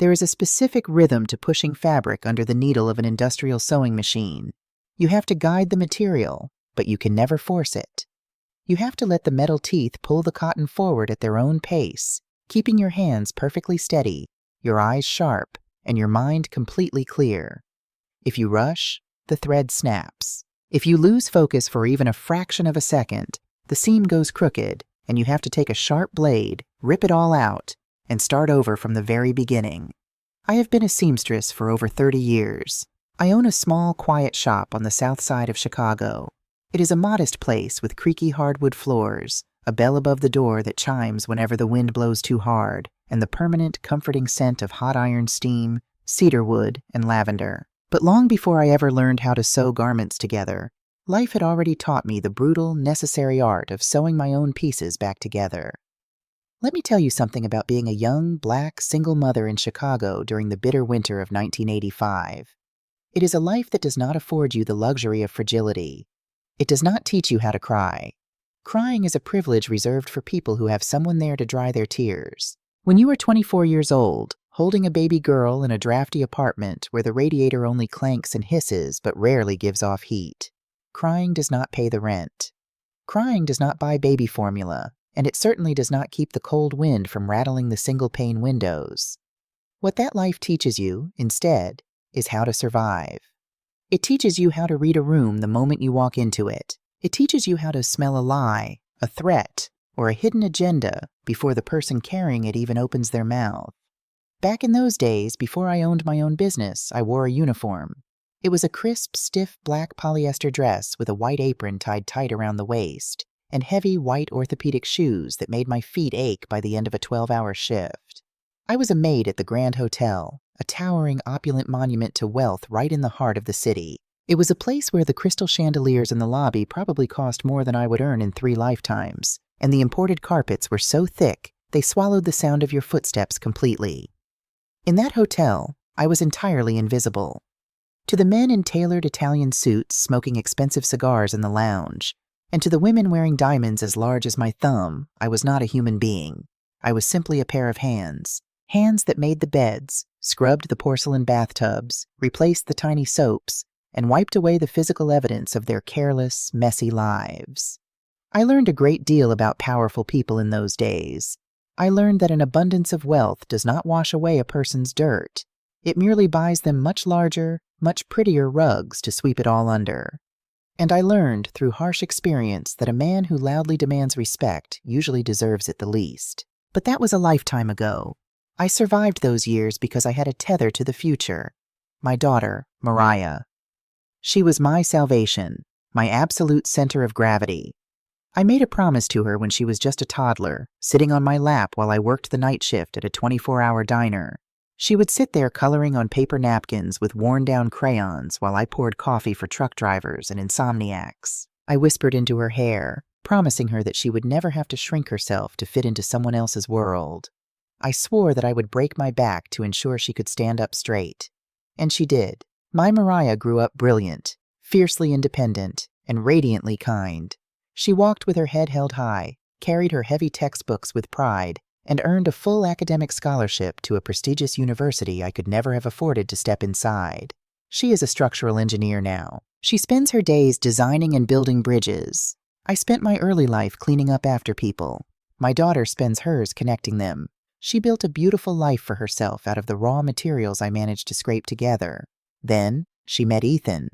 There is a specific rhythm to pushing fabric under the needle of an industrial sewing machine. You have to guide the material, but you can never force it. You have to let the metal teeth pull the cotton forward at their own pace, keeping your hands perfectly steady, your eyes sharp, and your mind completely clear. If you rush, the thread snaps. If you lose focus for even a fraction of a second, the seam goes crooked, and you have to take a sharp blade, rip it all out, and start over from the very beginning. I have been a seamstress for over 30 years. I own a small, quiet shop on the south side of Chicago. It is a modest place with creaky hardwood floors, a bell above the door that chimes whenever the wind blows too hard, and the permanent, comforting scent of hot iron steam, cedar wood, and lavender. But long before I ever learned how to sew garments together, life had already taught me the brutal, necessary art of sewing my own pieces back together. Let me tell you something about being a young, black, single mother in Chicago during the bitter winter of 1985. It is a life that does not afford you the luxury of fragility. It does not teach you how to cry. Crying is a privilege reserved for people who have someone there to dry their tears. When you are 24 years old, holding a baby girl in a drafty apartment where the radiator only clanks and hisses but rarely gives off heat, crying does not pay the rent. Crying does not buy baby formula, and it certainly does not keep the cold wind from rattling the single-pane windows. What that life teaches you, instead, is how to survive. It teaches you how to read a room the moment you walk into it. It teaches you how to smell a lie, a threat, or a hidden agenda before the person carrying it even opens their mouth. Back in those days, before I owned my own business, I wore a uniform. It was a crisp, stiff black polyester dress with a white apron tied tight around the waist, and heavy white orthopedic shoes that made my feet ache by the end of a 12-hour shift. I was a maid at the Grand Hotel, a towering, opulent monument to wealth right in the heart of the city. It was a place where the crystal chandeliers in the lobby probably cost more than I would earn in 3 lifetimes, and the imported carpets were so thick they swallowed the sound of your footsteps completely. In that hotel, I was entirely invisible. To the men in tailored Italian suits smoking expensive cigars in the lounge, and to the women wearing diamonds as large as my thumb, I was not a human being. I was simply a pair of hands. Hands that made the beds, scrubbed the porcelain bathtubs, replaced the tiny soaps, and wiped away the physical evidence of their careless, messy lives. I learned a great deal about powerful people in those days. I learned that an abundance of wealth does not wash away a person's dirt. It merely buys them much larger, much prettier rugs to sweep it all under. And I learned through harsh experience that a man who loudly demands respect usually deserves it the least. But that was a lifetime ago. I survived those years because I had a tether to the future. My daughter, Mariah. She was my salvation, my absolute center of gravity. I made a promise to her when she was just a toddler, sitting on my lap while I worked the night shift at a 24-hour diner. She would sit there coloring on paper napkins with worn-down crayons while I poured coffee for truck drivers and insomniacs. I whispered into her hair, promising her that she would never have to shrink herself to fit into someone else's world. I swore that I would break my back to ensure she could stand up straight. And she did. My Mariah grew up brilliant, fiercely independent, and radiantly kind. She walked with her head held high, carried her heavy textbooks with pride, and earned a full academic scholarship to a prestigious university I could never have afforded to step inside. She is a structural engineer now. She spends her days designing and building bridges. I spent my early life cleaning up after people. My daughter spends hers connecting them. She built a beautiful life for herself out of the raw materials I managed to scrape together. Then she met Ethan.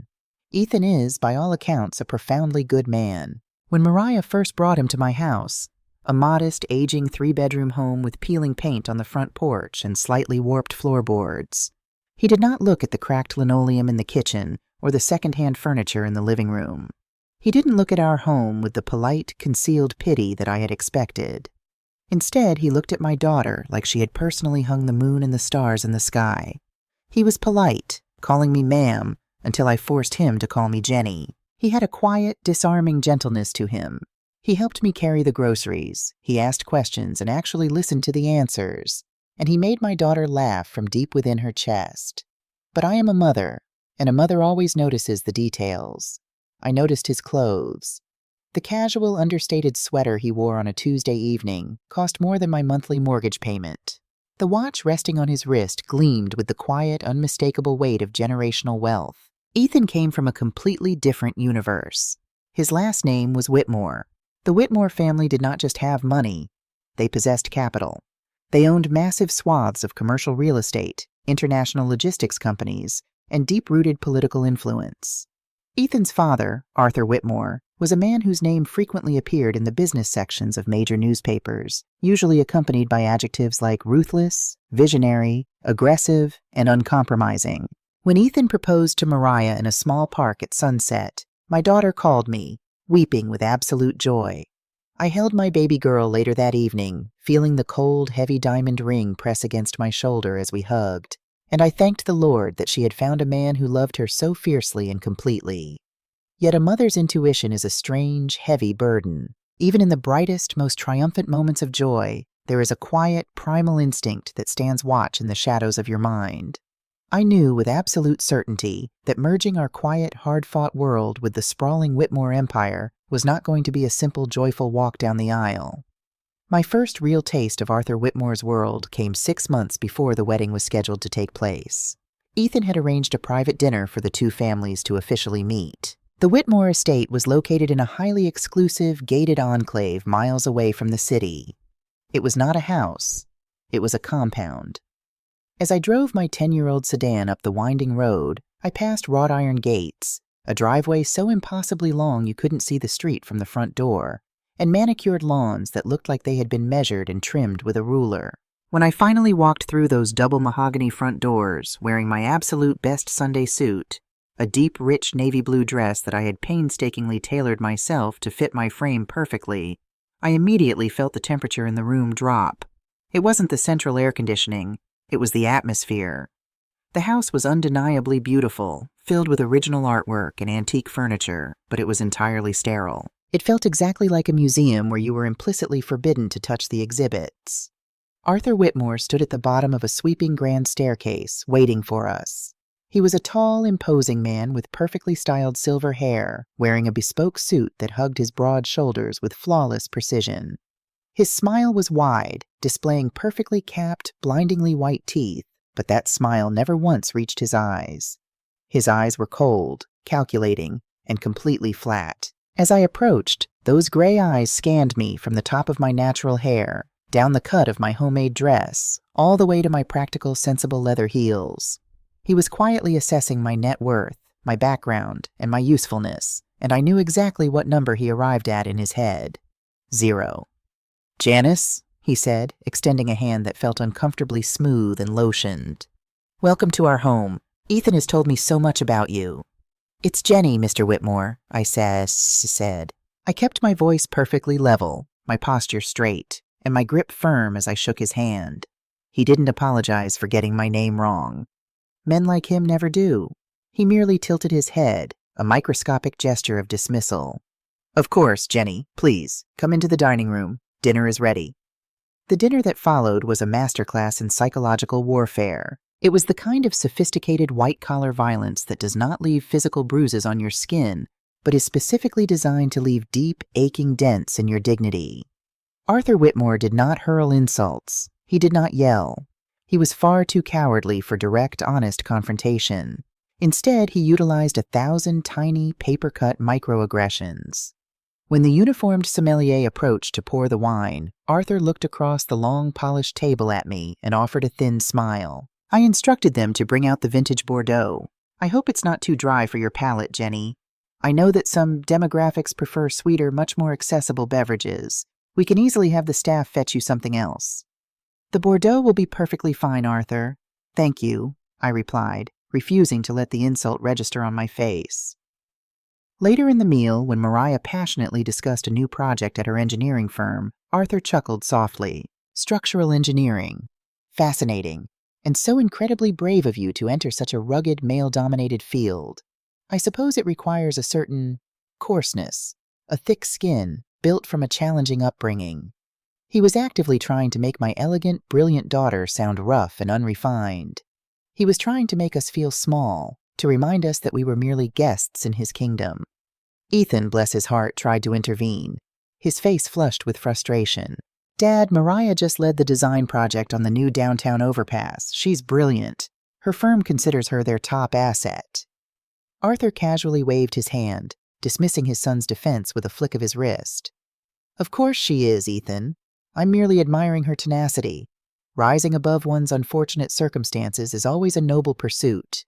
Ethan is, by all accounts, a profoundly good man. When Mariah first brought him to my house, a modest, aging 3-bedroom home with peeling paint on the front porch and slightly warped floorboards, he did not look at the cracked linoleum in the kitchen or the second-hand furniture in the living room. He didn't look at our home with the polite, concealed pity that I had expected. Instead, he looked at my daughter like she had personally hung the moon and the stars in the sky. He was polite, calling me ma'am, until I forced him to call me Jenny. He had a quiet, disarming gentleness to him. He helped me carry the groceries. He asked questions and actually listened to the answers. And he made my daughter laugh from deep within her chest. But I am a mother, and a mother always notices the details. I noticed his clothes. The casual, understated sweater he wore on a Tuesday evening cost more than my monthly mortgage payment. The watch resting on his wrist gleamed with the quiet, unmistakable weight of generational wealth. Ethan came from a completely different universe. His last name was Whitmore. The Whitmore family did not just have money, they possessed capital. They owned massive swaths of commercial real estate, international logistics companies, and deep-rooted political influence. Ethan's father, Arthur Whitmore, was a man whose name frequently appeared in the business sections of major newspapers, usually accompanied by adjectives like ruthless, visionary, aggressive, and uncompromising. When Ethan proposed to Mariah in a small park at sunset, my daughter called me, weeping with absolute joy. I held my baby girl later that evening, feeling the cold, heavy diamond ring press against my shoulder as we hugged, and I thanked the Lord that she had found a man who loved her so fiercely and completely. Yet a mother's intuition is a strange, heavy burden. Even in the brightest, most triumphant moments of joy, there is a quiet, primal instinct that stands watch in the shadows of your mind. I knew with absolute certainty that merging our quiet, hard-fought world with the sprawling Whitmore empire was not going to be a simple, joyful walk down the aisle. My first real taste of Arthur Whitmore's world came 6 months before the wedding was scheduled to take place. Ethan had arranged a private dinner for the two families to officially meet. The Whitmore estate was located in a highly exclusive, gated enclave miles away from the city. It was not a house. It was a compound. As I drove my 10-year-old sedan up the winding road, I passed wrought iron gates, a driveway so impossibly long you couldn't see the street from the front door, and manicured lawns that looked like they had been measured and trimmed with a ruler. When I finally walked through those double mahogany front doors, wearing my absolute best Sunday suit, a deep, rich navy blue dress that I had painstakingly tailored myself to fit my frame perfectly, I immediately felt the temperature in the room drop. It wasn't the central air conditioning. It was the atmosphere. The house was undeniably beautiful, filled with original artwork and antique furniture, but it was entirely sterile. It felt exactly like a museum where you were implicitly forbidden to touch the exhibits. Arthur Whitmore stood at the bottom of a sweeping grand staircase, waiting for us. He was a tall, imposing man with perfectly styled silver hair, wearing a bespoke suit that hugged his broad shoulders with flawless precision. His smile was wide, displaying perfectly capped, blindingly white teeth, but that smile never once reached his eyes. His eyes were cold, calculating, and completely flat. As I approached, those gray eyes scanned me from the top of my natural hair, down the cut of my homemade dress, all the way to my practical, sensible leather heels. He was quietly assessing my net worth, my background, and my usefulness, and I knew exactly what number he arrived at in his head. 0. "Janice," he said, extending a hand that felt uncomfortably smooth and lotioned. "Welcome to our home. Ethan has told me so much about you." "It's Jenny, Mr. Whitmore," I said. I kept my voice perfectly level, my posture straight, and my grip firm as I shook his hand. He didn't apologize for getting my name wrong. Men like him never do. He merely tilted his head, a microscopic gesture of dismissal. "Of course, Jenny, please, come into the dining room. Dinner is ready." The dinner that followed was a masterclass in psychological warfare. It was the kind of sophisticated white-collar violence that does not leave physical bruises on your skin, but is specifically designed to leave deep, aching dents in your dignity. Arthur Whitmore did not hurl insults. He did not yell. He was far too cowardly for direct, honest confrontation. Instead, he utilized 1,000 tiny, paper-cut microaggressions. When the uniformed sommelier approached to pour the wine, Arthur looked across the long, polished table at me and offered a thin smile. I instructed them to bring out the vintage Bordeaux. "I hope it's not too dry for your palate, Jenny. I know that some demographics prefer sweeter, much more accessible beverages. We can easily have the staff fetch you something else." "The Bordeaux will be perfectly fine, Arthur." "Thank you," I replied, refusing to let the insult register on my face. Later in the meal, when Mariah passionately discussed a new project at her engineering firm, Arthur chuckled softly. "Structural engineering. Fascinating. And so incredibly brave of you to enter such a rugged, male-dominated field. I suppose it requires a certain coarseness, a thick skin, built from a challenging upbringing." He was actively trying to make my elegant, brilliant daughter sound rough and unrefined. He was trying to make us feel small, to remind us that we were merely guests in his kingdom. Ethan, bless his heart, tried to intervene. His face flushed with frustration. Dad, Mariah just led the design project on the new downtown overpass. She's brilliant. Her firm considers her their top asset. Arthur casually waved his hand, dismissing his son's defense with a flick of his wrist. Of course she is, Ethan. I'm merely admiring her tenacity. Rising above one's unfortunate circumstances is always a noble pursuit.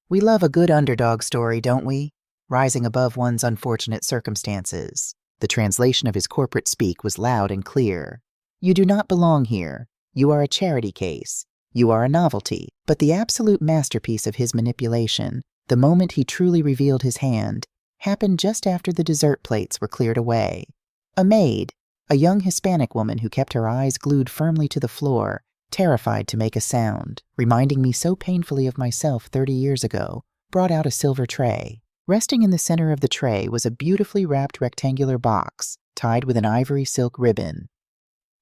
We love a good underdog story, don't we? Rising above one's unfortunate circumstances. The translation of his corporate speak was loud and clear. You do not belong here. You are a charity case. You are a novelty. But the absolute masterpiece of his manipulation, the moment he truly revealed his hand, happened just after the dessert plates were cleared away. A maid, a young Hispanic woman who kept her eyes glued firmly to the floor, terrified to make a sound, reminding me so painfully of myself 30 years ago, brought out a silver tray. Resting in the center of the tray was a beautifully wrapped rectangular box, tied with an ivory silk ribbon.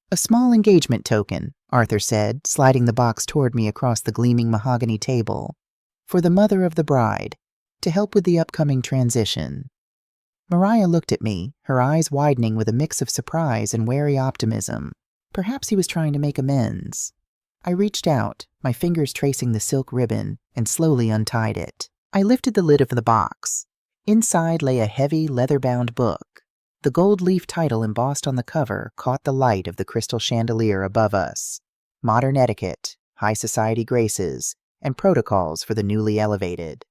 A small engagement token, Arthur said, sliding the box toward me across the gleaming mahogany table. For the mother of the bride, to help with the upcoming transition. Mariah looked at me, her eyes widening with a mix of surprise and wary optimism. Perhaps he was trying to make amends. I reached out, my fingers tracing the silk ribbon, and slowly untied it. I lifted the lid of the box. Inside lay a heavy, leather-bound book. The gold leaf title embossed on the cover caught the light of the crystal chandelier above us. Modern Etiquette, High Society Graces, and Protocols for the Newly Elevated.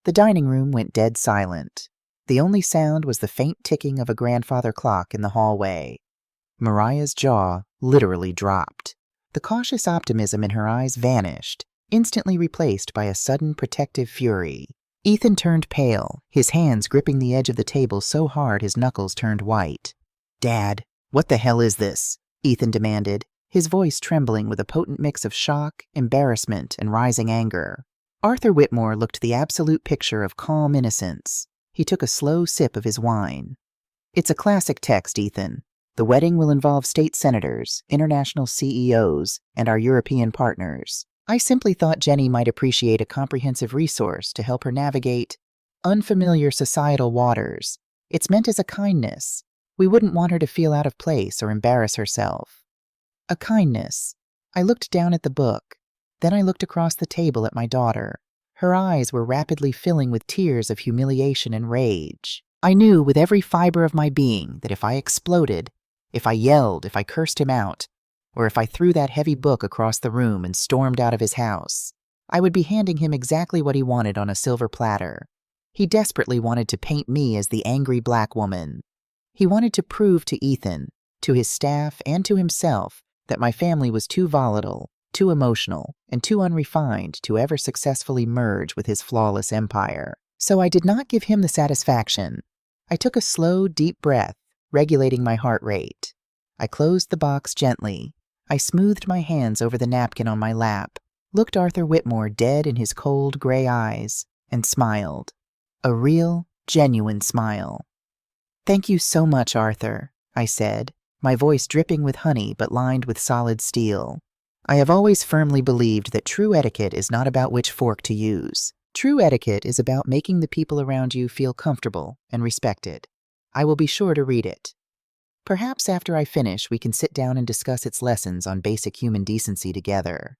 The dining room went dead silent. The only sound was the faint ticking of a grandfather clock in the hallway. Mariah's jaw literally dropped. The cautious optimism in her eyes vanished, instantly replaced by a sudden protective fury. Ethan turned pale, his hands gripping the edge of the table so hard his knuckles turned white. "Dad, what the hell is this?" Ethan demanded, his voice trembling with a potent mix of shock, embarrassment, and rising anger. Arthur Whitmore looked the absolute picture of calm innocence. He took a slow sip of his wine. "It's a classic text, Ethan. The wedding will involve state senators, international CEOs, and our European partners. I simply thought Jenny might appreciate a comprehensive resource to help her navigate unfamiliar societal waters. It's meant as a kindness. We wouldn't want her to feel out of place or embarrass herself." A kindness. I looked down at the book. Then I looked across the table at my daughter. Her eyes were rapidly filling with tears of humiliation and rage. I knew with every fiber of my being that if I exploded, if I yelled, if I cursed him out, or if I threw that heavy book across the room and stormed out of his house, I would be handing him exactly what he wanted on a silver platter. He desperately wanted to paint me as the angry black woman. He wanted to prove to Ethan, to his staff, and to himself that my family was too volatile, too emotional, and too unrefined to ever successfully merge with his flawless empire. So I did not give him the satisfaction. I took a slow, deep breath, regulating my heart rate. I closed the box gently. I smoothed my hands over the napkin on my lap, looked Arthur Whitmore dead in his cold, gray eyes, and smiled. A real, genuine smile. "Thank you so much, Arthur," I said, my voice dripping with honey but lined with solid steel. I have always firmly believed that true etiquette is not about which fork to use. True etiquette is about making the people around you feel comfortable and respected. I will be sure to read it. Perhaps after I finish, we can sit down and discuss its lessons on basic human decency together.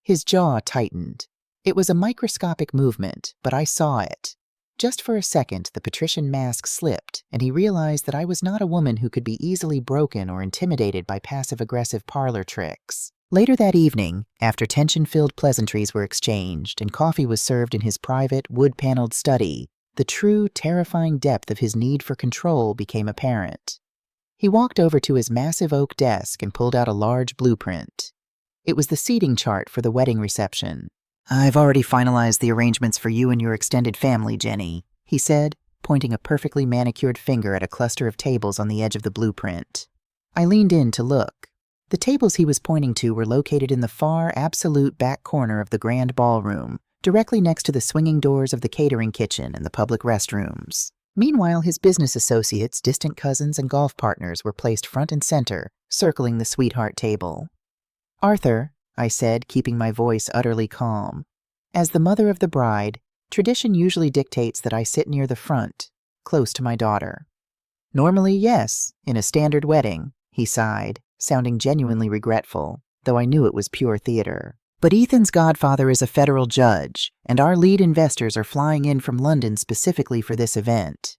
His jaw tightened. It was a microscopic movement, but I saw it. Just for a second, the patrician mask slipped, and he realized that I was not a woman who could be easily broken or intimidated by passive-aggressive parlor tricks. Later that evening, after tension-filled pleasantries were exchanged and coffee was served in his private, wood-paneled study, the true, terrifying depth of his need for control became apparent. He walked over to his massive oak desk and pulled out a large blueprint. It was the seating chart for the wedding reception. "I've already finalized the arrangements for you and your extended family, Jenny," he said, pointing a perfectly manicured finger at a cluster of tables on the edge of the blueprint. I leaned in to look. The tables he was pointing to were located in the far, absolute back corner of the grand ballroom, directly next to the swinging doors of the catering kitchen and the public restrooms. Meanwhile, his business associates, distant cousins, and golf partners were placed front and center, circling the sweetheart table. "Arthur," I said, keeping my voice utterly calm, "as the mother of the bride, tradition usually dictates that I sit near the front, close to my daughter." "Normally, yes, in a standard wedding," he sighed, sounding genuinely regretful, though I knew it was pure theater. But Ethan's godfather is a federal judge, and our lead investors are flying in from London specifically for this event.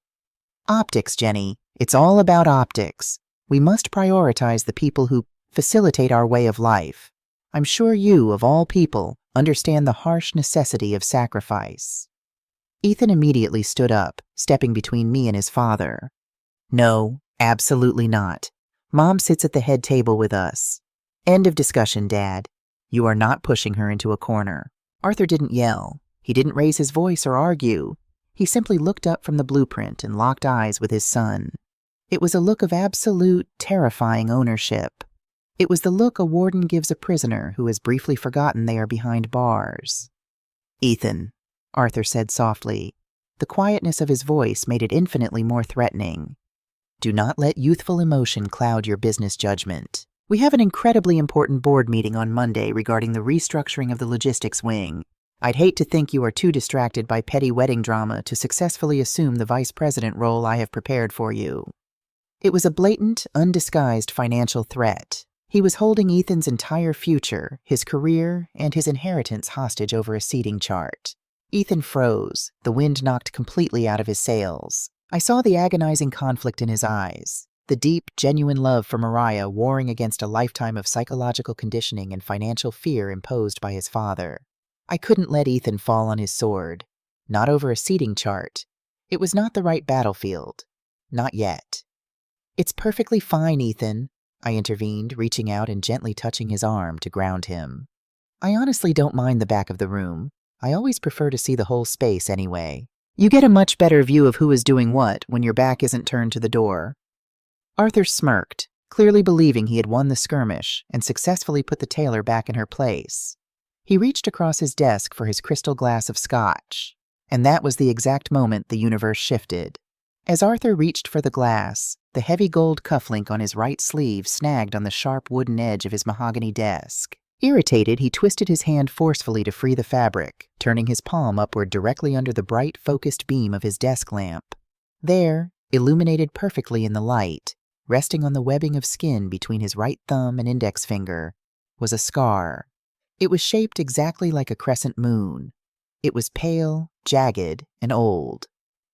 Optics, Jenny. It's all about optics. We must prioritize the people who facilitate our way of life. I'm sure you, of all people, understand the harsh necessity of sacrifice. Ethan immediately stood up, stepping between me and his father. No, absolutely not. Mom sits at the head table with us. End of discussion, Dad. You are not pushing her into a corner. Arthur didn't yell. He didn't raise his voice or argue. He simply looked up from the blueprint and locked eyes with his son. It was a look of absolute, terrifying ownership. It was the look a warden gives a prisoner who has briefly forgotten they are behind bars. Ethan, Arthur said softly. The quietness of his voice made it infinitely more threatening. Do not let youthful emotion cloud your business judgment. We have an incredibly important board meeting on Monday regarding the restructuring of the logistics wing. I'd hate to think you are too distracted by petty wedding drama to successfully assume the vice president role I have prepared for you. It was a blatant, undisguised financial threat. He was holding Ethan's entire future, his career, and his inheritance hostage over a seating chart. Ethan froze, the wind knocked completely out of his sails. I saw the agonizing conflict in his eyes, the deep, genuine love for Mariah warring against a lifetime of psychological conditioning and financial fear imposed by his father. I couldn't let Ethan fall on his sword. Not over a seating chart. It was not the right battlefield. Not yet. It's perfectly fine, Ethan, I intervened, reaching out and gently touching his arm to ground him. I honestly don't mind the back of the room. I always prefer to see the whole space anyway. You get a much better view of who is doing what when your back isn't turned to the door. Arthur smirked, clearly believing he had won the skirmish and successfully put the tailor back in her place. He reached across his desk for his crystal glass of scotch, and that was the exact moment the universe shifted. As Arthur reached for the glass, the heavy gold cufflink on his right sleeve snagged on the sharp wooden edge of his mahogany desk. Irritated, he twisted his hand forcefully to free the fabric, turning his palm upward directly under the bright, focused beam of his desk lamp. There, illuminated perfectly in the light, resting on the webbing of skin between his right thumb and index finger, was a scar. It was shaped exactly like a crescent moon. It was pale, jagged, and old.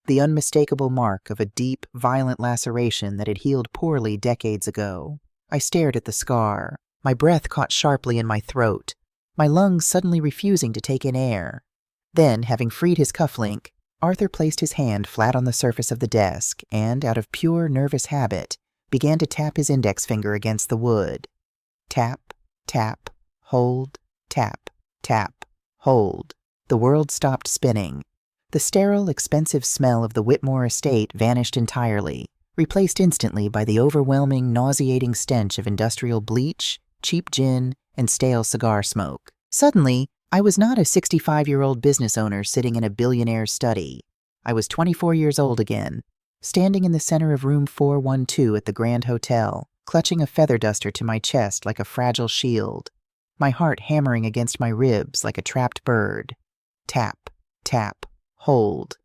The unmistakable mark of a deep, violent laceration that had healed poorly decades ago. I stared at the scar, my breath caught sharply in my throat, my lungs suddenly refusing to take in air. Then, having freed his cufflink, Arthur placed his hand flat on the surface of the desk and, out of pure nervous habit, began to tap his index finger against the wood. Tap, tap, hold, tap, tap, hold. The world stopped spinning. The sterile, expensive smell of the Whitmore estate vanished entirely, replaced instantly by the overwhelming, nauseating stench of industrial bleach, cheap gin, and stale cigar smoke. Suddenly, I was not a 65-year-old business owner sitting in a billionaire's study. I was 24 years old again, standing in the center of room 412 at the Grand Hotel, clutching a feather duster to my chest like a fragile shield, my heart hammering against my ribs like a trapped bird. Tap, tap, hold.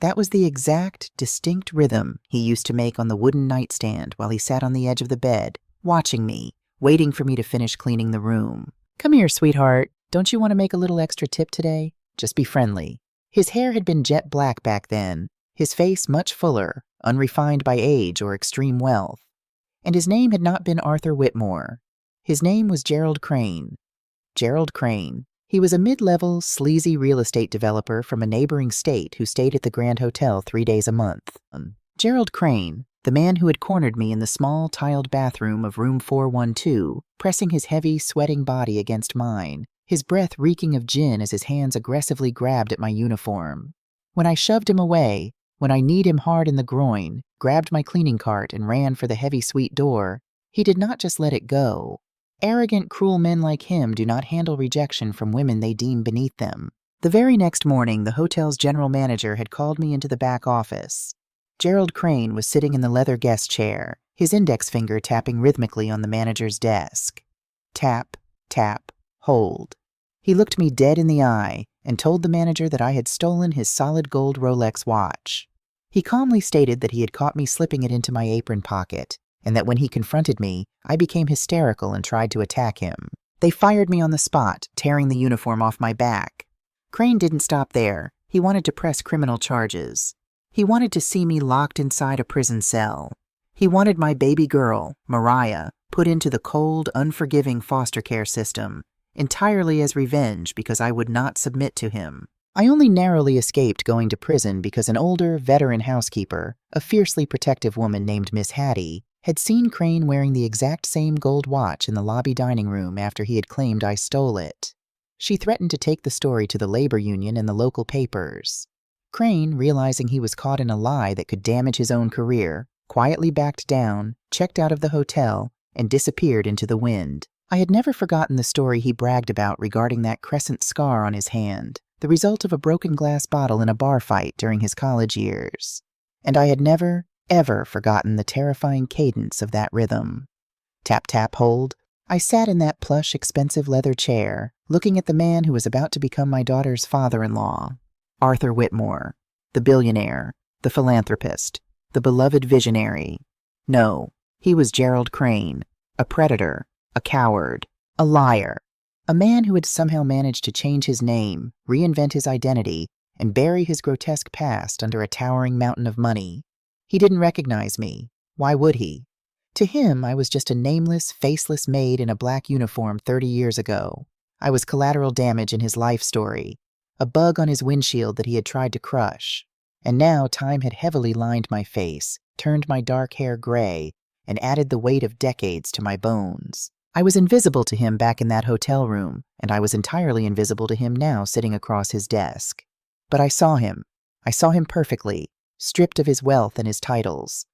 That was the exact, distinct rhythm he used to make on the wooden nightstand while he sat on the edge of the bed, watching me, waiting for me to finish cleaning the room. Come here, sweetheart. Don't you want to make a little extra tip today? Just be friendly. His hair had been jet black back then, his face much fuller, unrefined by age or extreme wealth. And his name had not been Arthur Whitmore. His name was Gerald Crane. Gerald Crane. He was a mid-level, sleazy real estate developer from a neighboring state who stayed at the Grand Hotel 3 days a month. Gerald Crane, the man who had cornered me in the small, tiled bathroom of room 412, pressing his heavy, sweating body against mine, his breath reeking of gin as his hands aggressively grabbed at my uniform. When I shoved him away, when I kneed him hard in the groin, grabbed my cleaning cart and ran for the heavy suite door, he did not just let it go. Arrogant, cruel men like him do not handle rejection from women they deem beneath them. The very next morning, the hotel's general manager had called me into the back office. Gerald Crane was sitting in the leather guest chair, his index finger tapping rhythmically on the manager's desk. Tap, tap, hold. He looked me dead in the eye and told the manager that I had stolen his solid gold Rolex watch. He calmly stated that he had caught me slipping it into my apron pocket, and that when he confronted me, I became hysterical and tried to attack him. They fired me on the spot, tearing the uniform off my back. Crane didn't stop there. He wanted to press criminal charges. He wanted to see me locked inside a prison cell. He wanted my baby girl, Mariah, put into the cold, unforgiving foster care system, entirely as revenge because I would not submit to him. I only narrowly escaped going to prison because an older, veteran housekeeper, a fiercely protective woman named Miss Hattie, had seen Crane wearing the exact same gold watch in the lobby dining room after he had claimed I stole it. She threatened to take the story to the labor union and the local papers. Crane, realizing he was caught in a lie that could damage his own career, quietly backed down, checked out of the hotel, and disappeared into the wind. I had never forgotten the story he bragged about regarding that crescent scar on his hand, the result of a broken glass bottle in a bar fight during his college years. And I had never, ever forgotten the terrifying cadence of that rhythm. Tap, tap, hold. I sat in that plush, expensive leather chair, looking at the man who was about to become my daughter's father-in-law. Arthur Whitmore, the billionaire, the philanthropist, the beloved visionary. No, he was Gerald Crane, a predator, a coward, a liar, a man who had somehow managed to change his name, reinvent his identity, and bury his grotesque past under a towering mountain of money. He didn't recognize me. Why would he? To him, I was just a nameless, faceless maid in a black uniform 30 years ago. I was collateral damage in his life story, a bug on his windshield that he had tried to crush. And now time had heavily lined my face, turned my dark hair gray, and added the weight of decades to my bones. I was invisible to him back in that hotel room, and I was entirely invisible to him now sitting across his desk. But I saw him. I saw him perfectly, stripped of his wealth and his titles.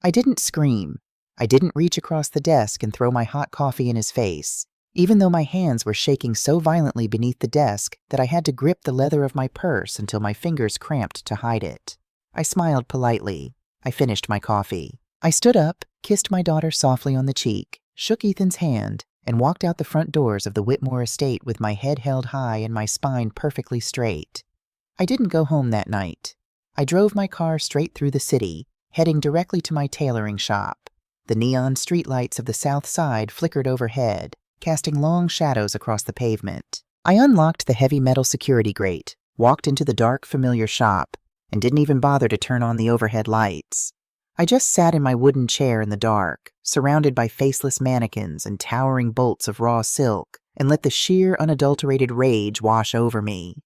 I didn't scream. I didn't reach across the desk and throw my hot coffee in his face, even though my hands were shaking so violently beneath the desk that I had to grip the leather of my purse until my fingers cramped to hide it. I smiled politely. I finished my coffee. I stood up, kissed my daughter softly on the cheek, shook Ethan's hand, and walked out the front doors of the Whitmore estate with my head held high and my spine perfectly straight. I didn't go home that night. I drove my car straight through the city, heading directly to my tailoring shop. The neon streetlights of the south side flickered overhead, casting long shadows across the pavement. I unlocked the heavy metal security grate, walked into the dark, familiar shop, and didn't even bother to turn on the overhead lights. I just sat in my wooden chair in the dark, surrounded by faceless mannequins and towering bolts of raw silk, and let the sheer, unadulterated rage wash over me.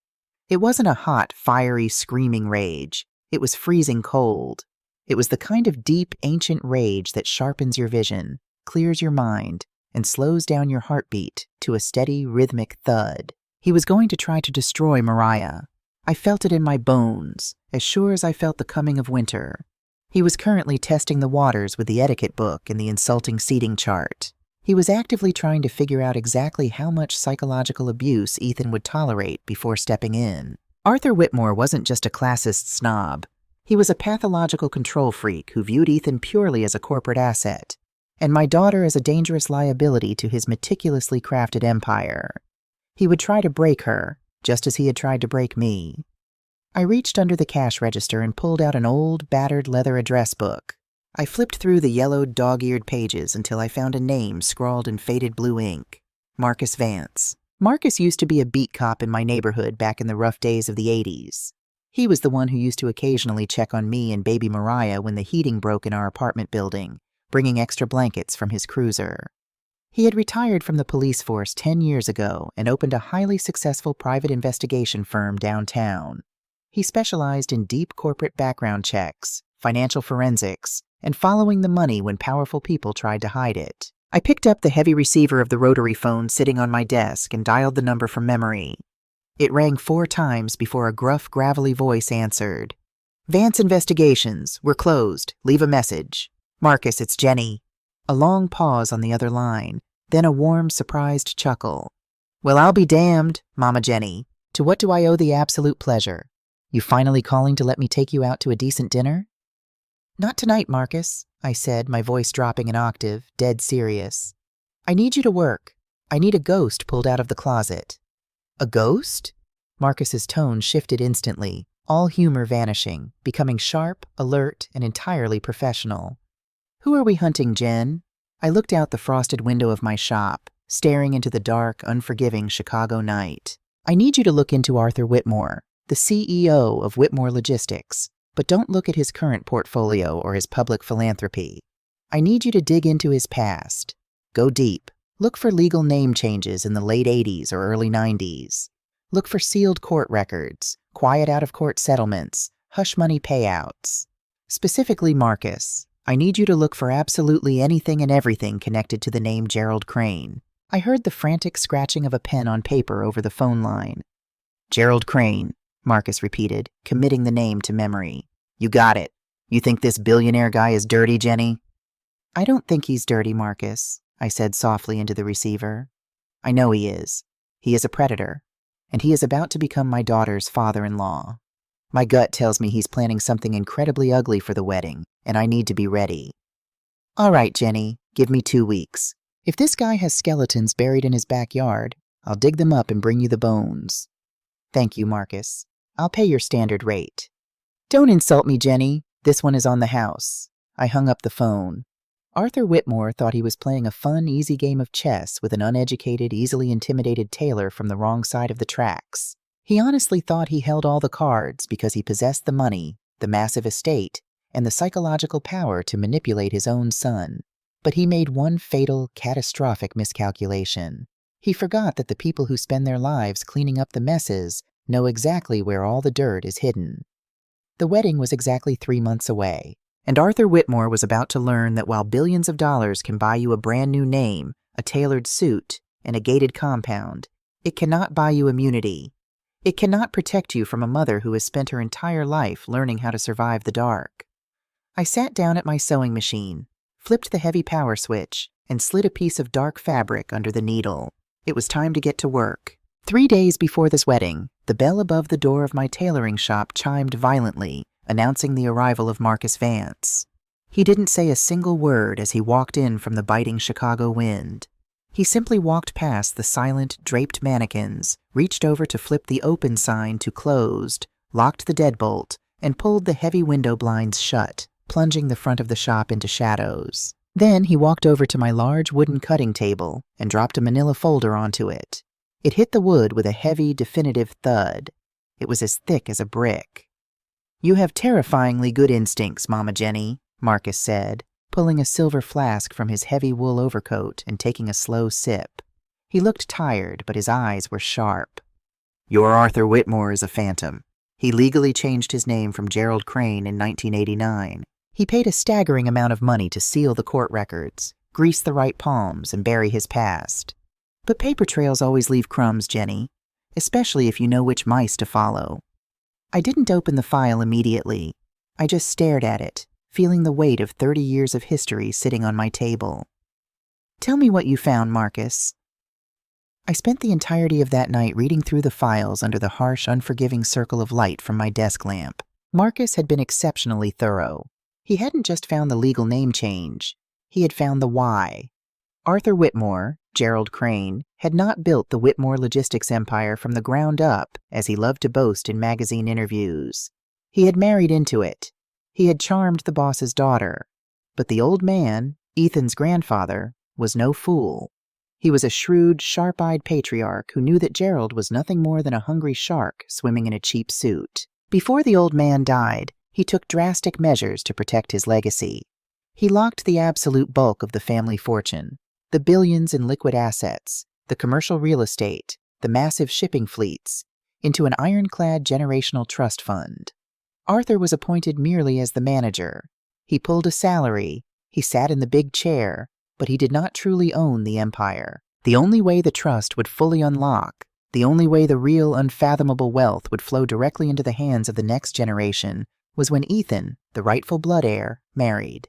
It wasn't a hot, fiery, screaming rage. It was freezing cold. It was the kind of deep, ancient rage that sharpens your vision, clears your mind, and slows down your heartbeat to a steady, rhythmic thud. He was going to try to destroy Mariah. I felt it in my bones, as sure as I felt the coming of winter. He was currently testing the waters with the etiquette book and the insulting seating chart. He was actively trying to figure out exactly how much psychological abuse Ethan would tolerate before stepping in. Arthur Whitmore wasn't just a classist snob. He was a pathological control freak who viewed Ethan purely as a corporate asset, and my daughter as a dangerous liability to his meticulously crafted empire. He would try to break her, just as he had tried to break me. I reached under the cash register and pulled out an old, battered leather address book. I flipped through the yellowed, dog-eared pages until I found a name scrawled in faded blue ink. Marcus Vance. Marcus used to be a beat cop in my neighborhood back in the rough days of the 80s. He was the one who used to occasionally check on me and baby Mariah when the heating broke in our apartment building, bringing extra blankets from his cruiser. He had retired from the police force 10 years ago and opened a highly successful private investigation firm downtown. He specialized in deep corporate background checks, financial forensics, and following the money when powerful people tried to hide it. I picked up the heavy receiver of the rotary phone sitting on my desk and dialed the number from memory. It rang 4 times before a gruff, gravelly voice answered. "Vance Investigations, we're closed. Leave a message." "Marcus, it's Jenny." A long pause on the other line, then a warm, surprised chuckle. "Well, I'll be damned, Mama Jenny. To what do I owe the absolute pleasure? You finally calling to let me take you out to a decent dinner?" "Not tonight, Marcus," I said, my voice dropping an octave, dead serious. "I need you to work. I need a ghost pulled out of the closet." "A ghost?" Marcus's tone shifted instantly, all humor vanishing, becoming sharp, alert, and entirely professional. Who are we hunting, Jen? I looked out the frosted window of my shop, staring into the dark, unforgiving Chicago night. I need you to look into Arthur Whitmore, the CEO of Whitmore Logistics, but don't look at his current portfolio or his public philanthropy. I need you to dig into his past. Go deep. Look for legal name changes in the late 80s or early 90s. Look for sealed court records, quiet out-of-court settlements, hush money payouts. Specifically, Marcus, I need you to look for absolutely anything and everything connected to the name Gerald Crane. I heard the frantic scratching of a pen on paper over the phone line. Gerald Crane, Marcus repeated, committing the name to memory. You got it. You think this billionaire guy is dirty, Jenny? I don't think he's dirty, Marcus, I said softly into the receiver. I know he is. He is a predator, and he is about to become my daughter's father-in-law. My gut tells me he's planning something incredibly ugly for the wedding, and I need to be ready. All right, Jenny, give me 2 weeks. If this guy has skeletons buried in his backyard, I'll dig them up and bring you the bones. Thank you, Marcus. I'll pay your standard rate. Don't insult me, Jenny. This one is on the house. I hung up the phone. Arthur Whitmore thought he was playing a fun, easy game of chess with an uneducated, easily intimidated tailor from the wrong side of the tracks. He honestly thought he held all the cards because he possessed the money, the massive estate, and the psychological power to manipulate his own son. But he made one fatal, catastrophic miscalculation. He forgot that the people who spend their lives cleaning up the messes know exactly where all the dirt is hidden. The wedding was exactly 3 months away, and Arthur Whitmore was about to learn that while billions of dollars can buy you a brand new name, a tailored suit, and a gated compound, it cannot buy you immunity. It cannot protect you from a mother who has spent her entire life learning how to survive the dark. I sat down at my sewing machine, flipped the heavy power switch, and slid a piece of dark fabric under the needle. It was time to get to work. 3 days before this wedding, the bell above the door of my tailoring shop chimed violently, announcing the arrival of Marcus Vance. He didn't say a single word as he walked in from the biting Chicago wind. He simply walked past the silent, draped mannequins, reached over to flip the open sign to closed, locked the deadbolt, and pulled the heavy window blinds shut, plunging the front of the shop into shadows. Then he walked over to my large wooden cutting table and dropped a manila folder onto it. It hit the wood with a heavy, definitive thud. It was as thick as a brick. You have terrifyingly good instincts, Mama Jenny, Marcus said, pulling a silver flask from his heavy wool overcoat and taking a slow sip. He looked tired, but his eyes were sharp. Your Arthur Whitmore is a phantom. He legally changed his name from Gerald Crane in 1989. He paid a staggering amount of money to seal the court records, grease the right palms, and bury his past. But paper trails always leave crumbs, Jenny, especially if you know which mice to follow. I didn't open the file immediately. I just stared at it, feeling the weight of 30 years of history sitting on my table. Tell me what you found, Marcus. I spent the entirety of that night reading through the files under the harsh, unforgiving circle of light from my desk lamp. Marcus had been exceptionally thorough. He hadn't just found the legal name change. He had found the why. Arthur Whitmore, Gerald Crane, had not built the Whitmore logistics empire from the ground up, as he loved to boast in magazine interviews. He had married into it. He had charmed the boss's daughter. But the old man, Ethan's grandfather, was no fool. He was a shrewd, sharp-eyed patriarch who knew that Gerald was nothing more than a hungry shark swimming in a cheap suit. Before the old man died, he took drastic measures to protect his legacy. He locked the absolute bulk of the family fortune, the billions in liquid assets, the commercial real estate, the massive shipping fleets, into an ironclad generational trust fund. Arthur was appointed merely as the manager. He pulled a salary, he sat in the big chair, but he did not truly own the empire. The only way the trust would fully unlock, the only way the real, unfathomable wealth would flow directly into the hands of the next generation was when Ethan, the rightful blood heir, married.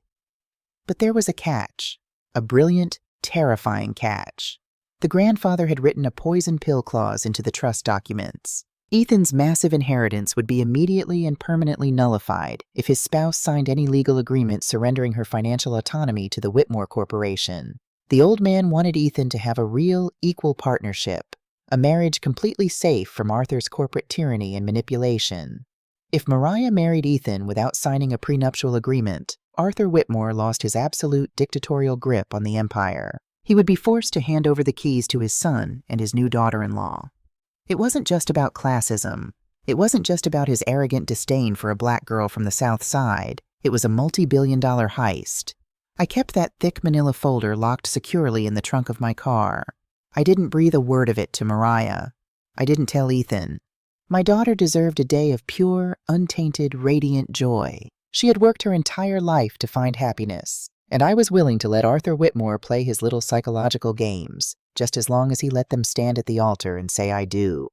But there was a catch, a brilliant, terrifying catch. The grandfather had written a poison pill clause into the trust documents. Ethan's massive inheritance would be immediately and permanently nullified if his spouse signed any legal agreement surrendering her financial autonomy to the Whitmore Corporation. The old man wanted Ethan to have a real, equal partnership, a marriage completely safe from Arthur's corporate tyranny and manipulation. If Mariah married Ethan without signing a prenuptial agreement, Arthur Whitmore lost his absolute dictatorial grip on the empire. He would be forced to hand over the keys to his son and his new daughter-in-law. It wasn't just about classism. It wasn't just about his arrogant disdain for a black girl from the South Side. It was a multi-billion-dollar heist. I kept that thick manila folder locked securely in the trunk of my car. I didn't breathe a word of it to Mariah. I didn't tell Ethan. My daughter deserved a day of pure, untainted, radiant joy. She had worked her entire life to find happiness, and I was willing to let Arthur Whitmore play his little psychological games, just as long as he let them stand at the altar and say I do.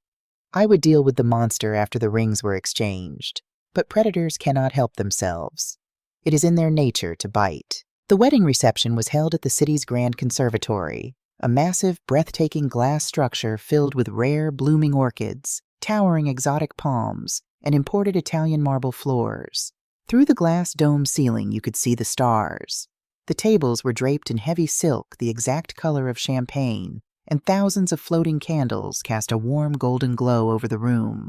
I would deal with the monster after the rings were exchanged, but predators cannot help themselves. It is in their nature to bite. The wedding reception was held at the city's Grand Conservatory, a massive, breathtaking glass structure filled with rare, blooming orchids, towering exotic palms, and imported Italian marble floors. Through the glass dome ceiling, you could see the stars. The tables were draped in heavy silk, the exact color of champagne, and thousands of floating candles cast a warm golden glow over the room.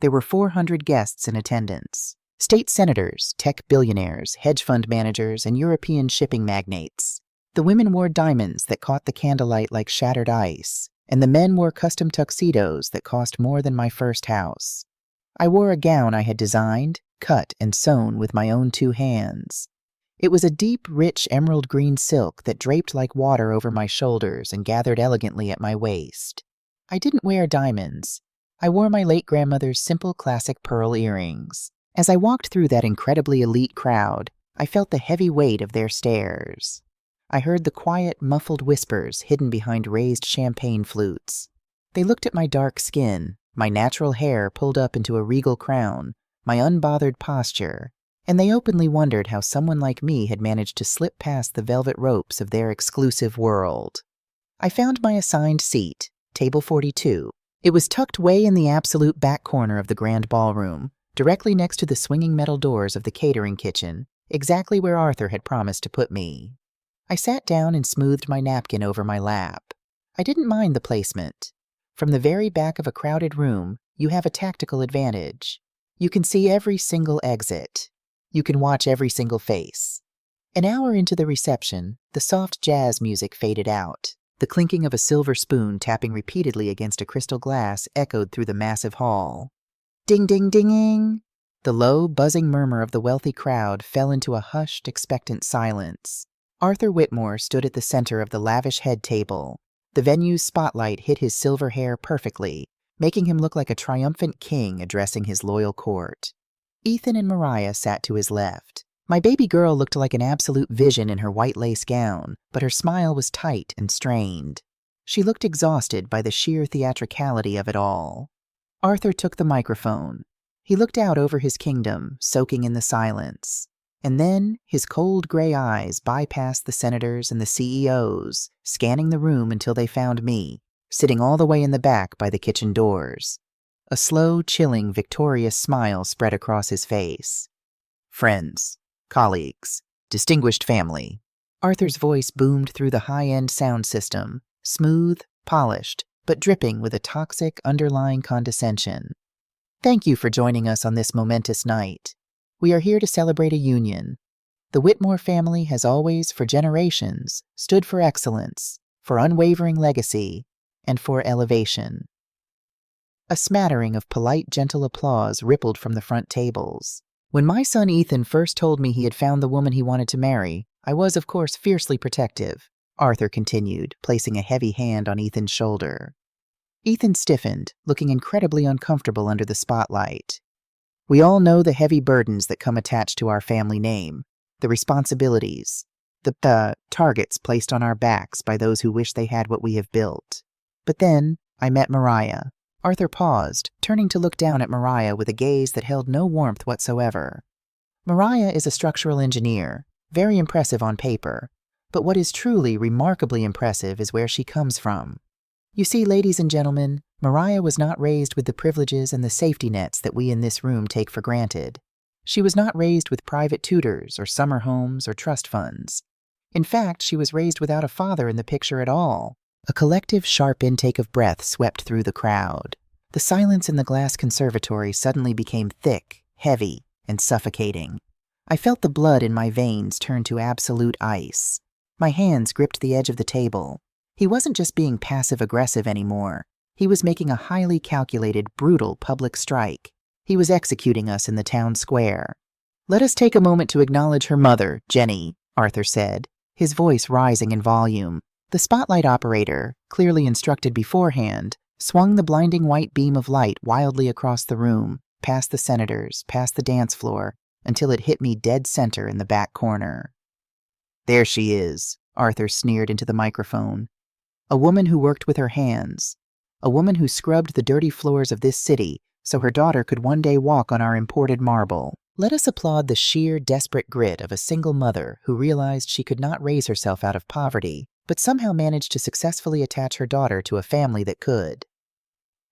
There were 400 guests in attendance. State senators, tech billionaires, hedge fund managers, and European shipping magnates. The women wore diamonds that caught the candlelight like shattered ice, and the men wore custom tuxedos that cost more than my first house. I wore a gown I had designed, cut, and sewn with my own 2 hands. It was a deep, rich emerald green silk that draped like water over my shoulders and gathered elegantly at my waist. I didn't wear diamonds. I wore my late grandmother's simple classic pearl earrings. As I walked through that incredibly elite crowd, I felt the heavy weight of their stares. I heard the quiet, muffled whispers hidden behind raised champagne flutes. They looked at my dark skin, my natural hair pulled up into a regal crown, my unbothered posture, and they openly wondered how someone like me had managed to slip past the velvet ropes of their exclusive world. I found my assigned seat, table 42. It was tucked way in the absolute back corner of the grand ballroom, directly next to the swinging metal doors of the catering kitchen, exactly where Arthur had promised to put me. I sat down and smoothed my napkin over my lap. I didn't mind the placement. From the very back of a crowded room, you have a tactical advantage. You can see every single exit. You can watch every single face. An hour into the reception, the soft jazz music faded out. The clinking of a silver spoon tapping repeatedly against a crystal glass echoed through the massive hall. Ding, ding, dinging! The low, buzzing murmur of the wealthy crowd fell into a hushed, expectant silence. Arthur Whitmore stood at the center of the lavish head table. The venue's spotlight hit his silver hair perfectly, making him look like a triumphant king addressing his loyal court. Ethan and Mariah sat to his left. My baby girl looked like an absolute vision in her white lace gown, but her smile was tight and strained. She looked exhausted by the sheer theatricality of it all. Arthur took the microphone. He looked out over his kingdom, soaking in the silence. And then his cold gray eyes bypassed the senators and the CEOs, scanning the room until they found me, sitting all the way in the back by the kitchen doors. A slow, chilling, victorious smile spread across his face. Friends, colleagues, distinguished family. Arthur's voice boomed through the high-end sound system, smooth, polished, but dripping with a toxic, underlying condescension. Thank you for joining us on this momentous night. We are here to celebrate a union. The Whitmore family has always, for generations, stood for excellence, for unwavering legacy, and for elevation. A smattering of polite, gentle applause rippled from the front tables. When my son Ethan first told me he had found the woman he wanted to marry, I was, of course, fiercely protective, Arthur continued, placing a heavy hand on Ethan's shoulder. Ethan stiffened, looking incredibly uncomfortable under the spotlight. We all know the heavy burdens that come attached to our family name, the responsibilities, the targets placed on our backs by those who wish they had what we have built. But then I met Mariah. Arthur paused, turning to look down at Mariah with a gaze that held no warmth whatsoever. Mariah is a structural engineer, very impressive on paper, but what is truly remarkably impressive is where she comes from. You see, ladies and gentlemen, Mariah was not raised with the privileges and the safety nets that we in this room take for granted. She was not raised with private tutors or summer homes or trust funds. In fact, she was raised without a father in the picture at all. A collective, sharp intake of breath swept through the crowd. The silence in the glass conservatory suddenly became thick, heavy, and suffocating. I felt the blood in my veins turn to absolute ice. My hands gripped the edge of the table. He wasn't just being passive-aggressive anymore. He was making a highly calculated, brutal public strike. He was executing us in the town square. "Let us take a moment to acknowledge her mother, Jenny," Arthur said, his voice rising in volume. The spotlight operator, clearly instructed beforehand, swung the blinding white beam of light wildly across the room, past the senators, past the dance floor, until it hit me dead center in the back corner. "There she is," Arthur sneered into the microphone. "A woman who worked with her hands. A woman who scrubbed the dirty floors of this city so her daughter could one day walk on our imported marble. Let us applaud the sheer, desperate grit of a single mother who realized she could not raise herself out of poverty, but somehow managed to successfully attach her daughter to a family that could."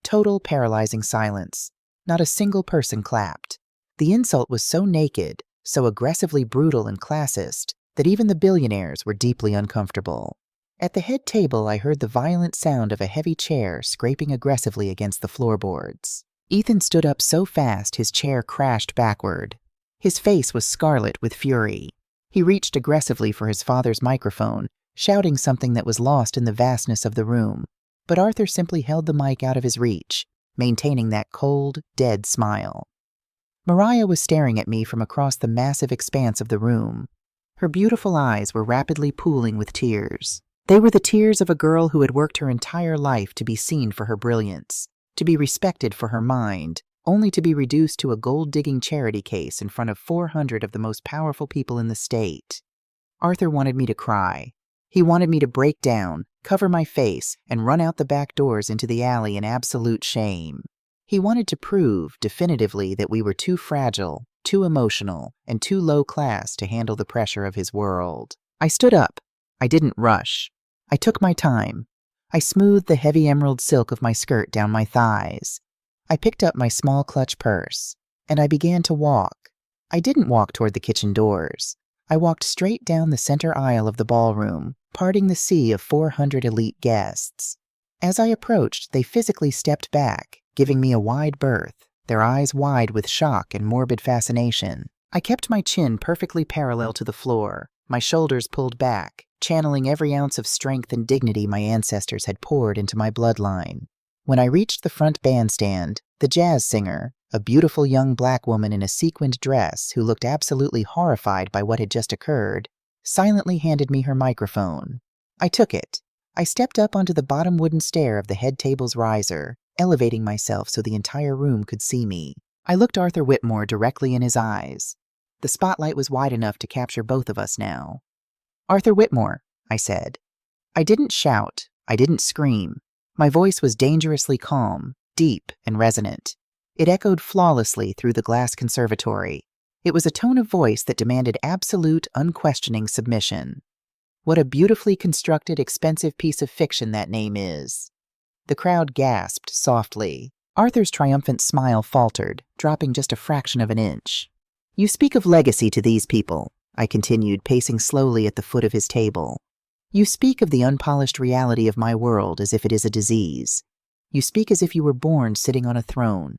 Total, paralyzing silence. Not a single person clapped. The insult was so naked, so aggressively brutal and classist, that even the billionaires were deeply uncomfortable. At the head table, I heard the violent sound of a heavy chair scraping aggressively against the floorboards. Ethan stood up so fast his chair crashed backward. His face was scarlet with fury. He reached aggressively for his father's microphone, shouting something that was lost in the vastness of the room, but Arthur simply held the mic out of his reach, maintaining that cold, dead smile. Mariah was staring at me from across the massive expanse of the room. Her beautiful eyes were rapidly pooling with tears. They were the tears of a girl who had worked her entire life to be seen for her brilliance, to be respected for her mind, only to be reduced to a gold-digging charity case in front of 400 of the most powerful people in the state. Arthur wanted me to cry. He wanted me to break down, cover my face, and run out the back doors into the alley in absolute shame. He wanted to prove, definitively, that we were too fragile, too emotional, and too low-class to handle the pressure of his world. I stood up. I didn't rush. I took my time. I smoothed the heavy emerald silk of my skirt down my thighs. I picked up my small clutch purse, and I began to walk. I didn't walk toward the kitchen doors. I walked straight down the center aisle of the ballroom, parting the sea of 400 elite guests. As I approached, they physically stepped back, giving me a wide berth, their eyes wide with shock and morbid fascination. I kept my chin perfectly parallel to the floor, my shoulders pulled back, channeling every ounce of strength and dignity my ancestors had poured into my bloodline. When I reached the front bandstand, the jazz singer, a beautiful young black woman in a sequined dress who looked absolutely horrified by what had just occurred, silently handed me her microphone. I took it. I stepped up onto the bottom wooden stair of the head table's riser, elevating myself so the entire room could see me. I looked Arthur Whitmore directly in his eyes. The spotlight was wide enough to capture both of us now. "Arthur Whitmore," I said. I didn't shout. I didn't scream. My voice was dangerously calm, deep, and resonant. It echoed flawlessly through the glass conservatory. It was a tone of voice that demanded absolute, unquestioning submission. What a beautifully constructed, expensive piece of fiction that name is. The crowd gasped softly. Arthur's triumphant smile faltered, dropping just a fraction of an inch. "You speak of legacy to these people," I continued, pacing slowly at the foot of his table. "You speak of the unpolished reality of my world as if it is a disease. You speak as if you were born sitting on a throne.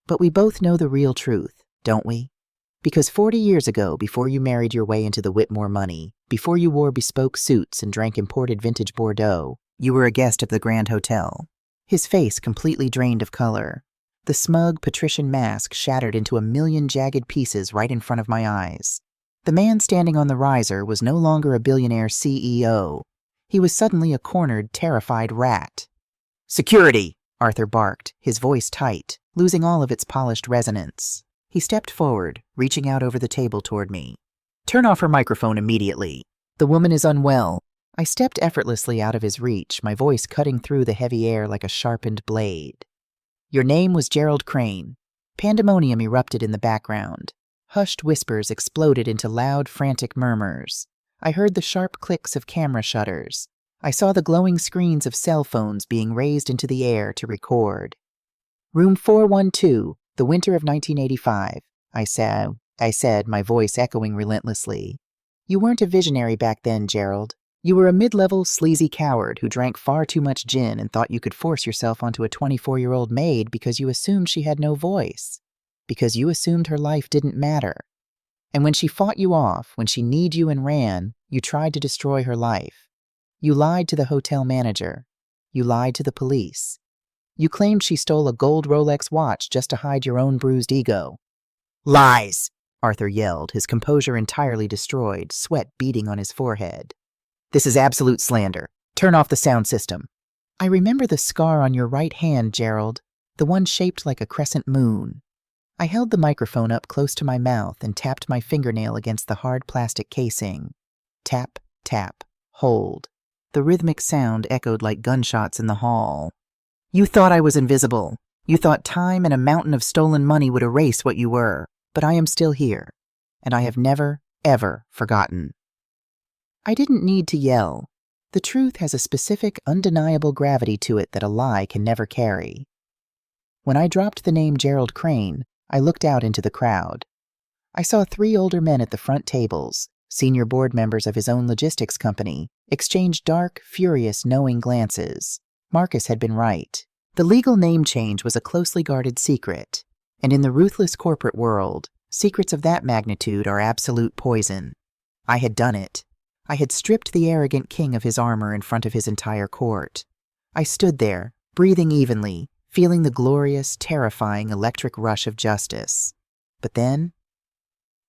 But we both know the real truth, don't we? Because 40 years ago, before you married your way into the Whitmore money, before you wore bespoke suits and drank imported vintage Bordeaux, you were a guest of the Grand Hotel." His face completely drained of color. The smug, patrician mask shattered into a million jagged pieces right in front of my eyes. The man standing on the riser was no longer a billionaire CEO. He was suddenly a cornered, terrified rat. "Security!" Arthur barked, his voice tight, losing all of its polished resonance. He stepped forward, reaching out over the table toward me. "Turn off her microphone immediately. The woman is unwell." I stepped effortlessly out of his reach, my voice cutting through the heavy air like a sharpened blade. "Your name was Gerald Crane." Pandemonium erupted in the background. Hushed whispers exploded into loud, frantic murmurs. I heard the sharp clicks of camera shutters. I saw the glowing screens of cell phones being raised into the air to record. "Room 412, the winter of 1985, I said, my voice echoing relentlessly. "You weren't a visionary back then, Gerald. You were a mid-level, sleazy coward who drank far too much gin and thought you could force yourself onto a 24-year-old maid because you assumed she had no voice, because you assumed her life didn't matter. And when she fought you off, when she kneed you and ran, you tried to destroy her life. You lied to the hotel manager. You lied to the police. You claimed she stole a gold Rolex watch just to hide your own bruised ego. Lies! Arthur yelled, his composure entirely destroyed, sweat beading on his forehead. This is absolute slander. Turn off the sound system. I remember the scar on your right hand, Gerald, the one shaped like a crescent moon. I held the microphone up close to my mouth and tapped my fingernail against the hard plastic casing. Tap, tap, hold. The rhythmic sound echoed like gunshots in the hall. You thought I was invisible. You thought time and a mountain of stolen money would erase what you were. But I am still here, and I have never, ever forgotten. I didn't need to yell. The truth has a specific, undeniable gravity to it that a lie can never carry. When I dropped the name Gerald Crane, I looked out into the crowd. I saw 3 older men at the front tables, senior board members of his own logistics company, exchange dark, furious, knowing glances. Marcus had been right. The legal name change was a closely guarded secret. And in the ruthless corporate world, secrets of that magnitude are absolute poison. I had done it. I had stripped the arrogant king of his armor in front of his entire court. I stood there, breathing evenly, feeling the glorious, terrifying, electric rush of justice. But then,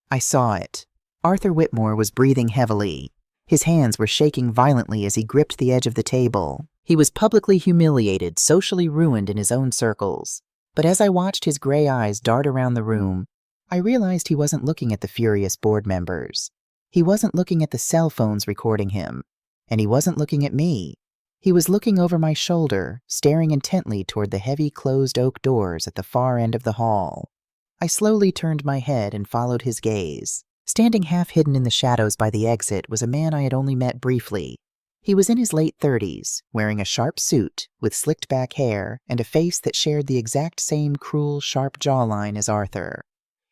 I saw it. Arthur Whitmore was breathing heavily. His hands were shaking violently as he gripped the edge of the table. He was publicly humiliated, socially ruined in his own circles. But as I watched his gray eyes dart around the room, I realized he wasn't looking at the furious board members. He wasn't looking at the cell phones recording him, and he wasn't looking at me. He was looking over my shoulder, staring intently toward the heavy closed oak doors at the far end of the hall. I slowly turned my head and followed his gaze. Standing half hidden in the shadows by the exit was a man I had only met briefly. He was in his late 30s, wearing a sharp suit, with slicked back hair, and a face that shared the exact same cruel, sharp jawline as Arthur.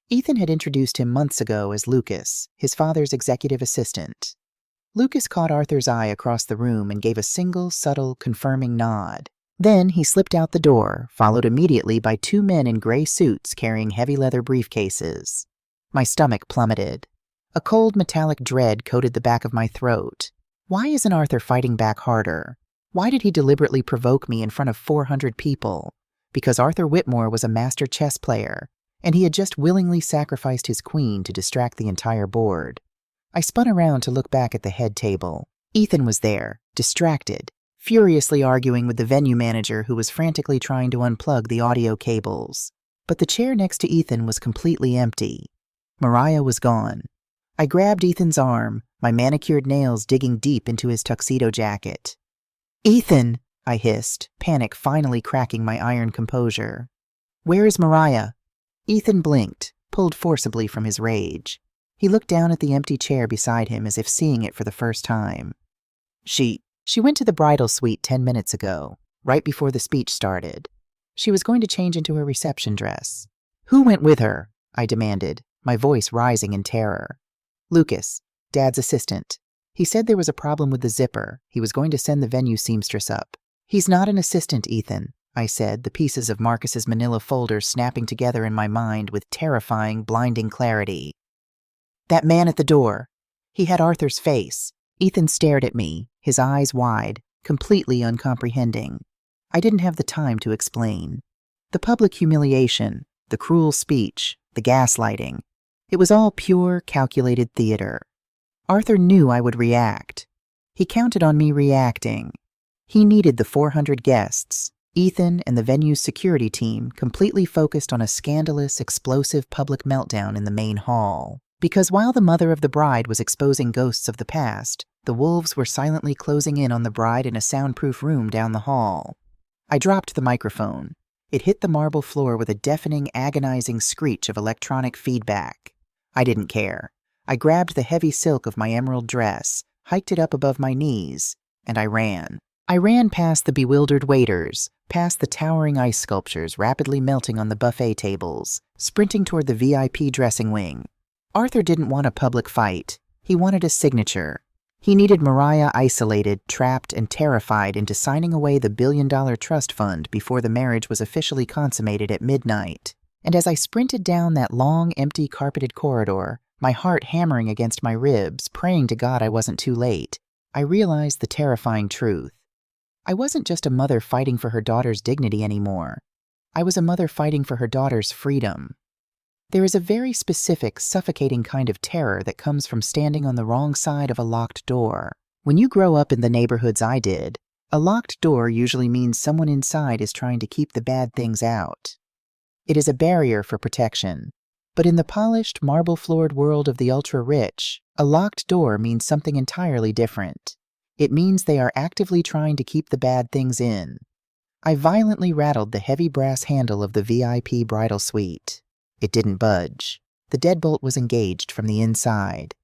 Ethan had introduced him months ago as Lucas, his father's executive assistant. Lucas caught Arthur's eye across the room and gave a single, subtle, confirming nod. Then he slipped out the door, followed immediately by 2 men in gray suits carrying heavy leather briefcases. My stomach plummeted. A cold, metallic dread coated the back of my throat. Why isn't Arthur fighting back harder? Why did he deliberately provoke me in front of 400 people? Because Arthur Whitmore was a master chess player, and he had just willingly sacrificed his queen to distract the entire board. I spun around to look back at the head table. Ethan was there, distracted, furiously arguing with the venue manager who was frantically trying to unplug the audio cables. But the chair next to Ethan was completely empty. Mariah was gone. I grabbed Ethan's arm, my manicured nails digging deep into his tuxedo jacket. "Ethan!" I hissed, panic finally cracking my iron composure. "Where is Mariah?" Ethan blinked, pulled forcibly from his rage. He looked down at the empty chair beside him as if seeing it for the first time. She went to the bridal suite 10 minutes ago, right before the speech started. She was going to change into her reception dress. "Who went with her?" I demanded, my voice rising in terror. "Lucas, Dad's assistant. He said there was a problem with the zipper. He was going to send the venue seamstress up." "He's not an assistant, Ethan," I said, the pieces of Marcus's manila folder snapping together in my mind with terrifying, blinding clarity. "That man at the door. He had Arthur's face." Ethan stared at me, his eyes wide, completely uncomprehending. I didn't have the time to explain. The public humiliation, the cruel speech, the gaslighting. It was all pure, calculated theater. Arthur knew I would react. He counted on me reacting. He needed the 400 guests, Ethan and the venue's security team completely focused on a scandalous, explosive public meltdown in the main hall. Because while the mother of the bride was exposing ghosts of the past, the wolves were silently closing in on the bride in a soundproof room down the hall. I dropped the microphone. It hit the marble floor with a deafening, agonizing screech of electronic feedback. I didn't care. I grabbed the heavy silk of my emerald dress, hiked it up above my knees, and I ran. I ran past the bewildered waiters, past the towering ice sculptures rapidly melting on the buffet tables, sprinting toward the VIP dressing wing. Arthur didn't want a public fight. He wanted a signature. He needed Mariah isolated, trapped, and terrified into signing away the billion-dollar trust fund before the marriage was officially consummated at midnight. And as I sprinted down that long, empty, carpeted corridor, my heart hammering against my ribs, praying to God I wasn't too late, I realized the terrifying truth. I wasn't just a mother fighting for her daughter's dignity anymore. I was a mother fighting for her daughter's freedom. There is a very specific, suffocating kind of terror that comes from standing on the wrong side of a locked door. When you grow up in the neighborhoods I did, a locked door usually means someone inside is trying to keep the bad things out. It is a barrier for protection. But in the polished, marble-floored world of the ultra-rich, a locked door means something entirely different. It means they are actively trying to keep the bad things in. I violently rattled the heavy brass handle of the VIP bridal suite. It didn't budge. The deadbolt was engaged from the inside.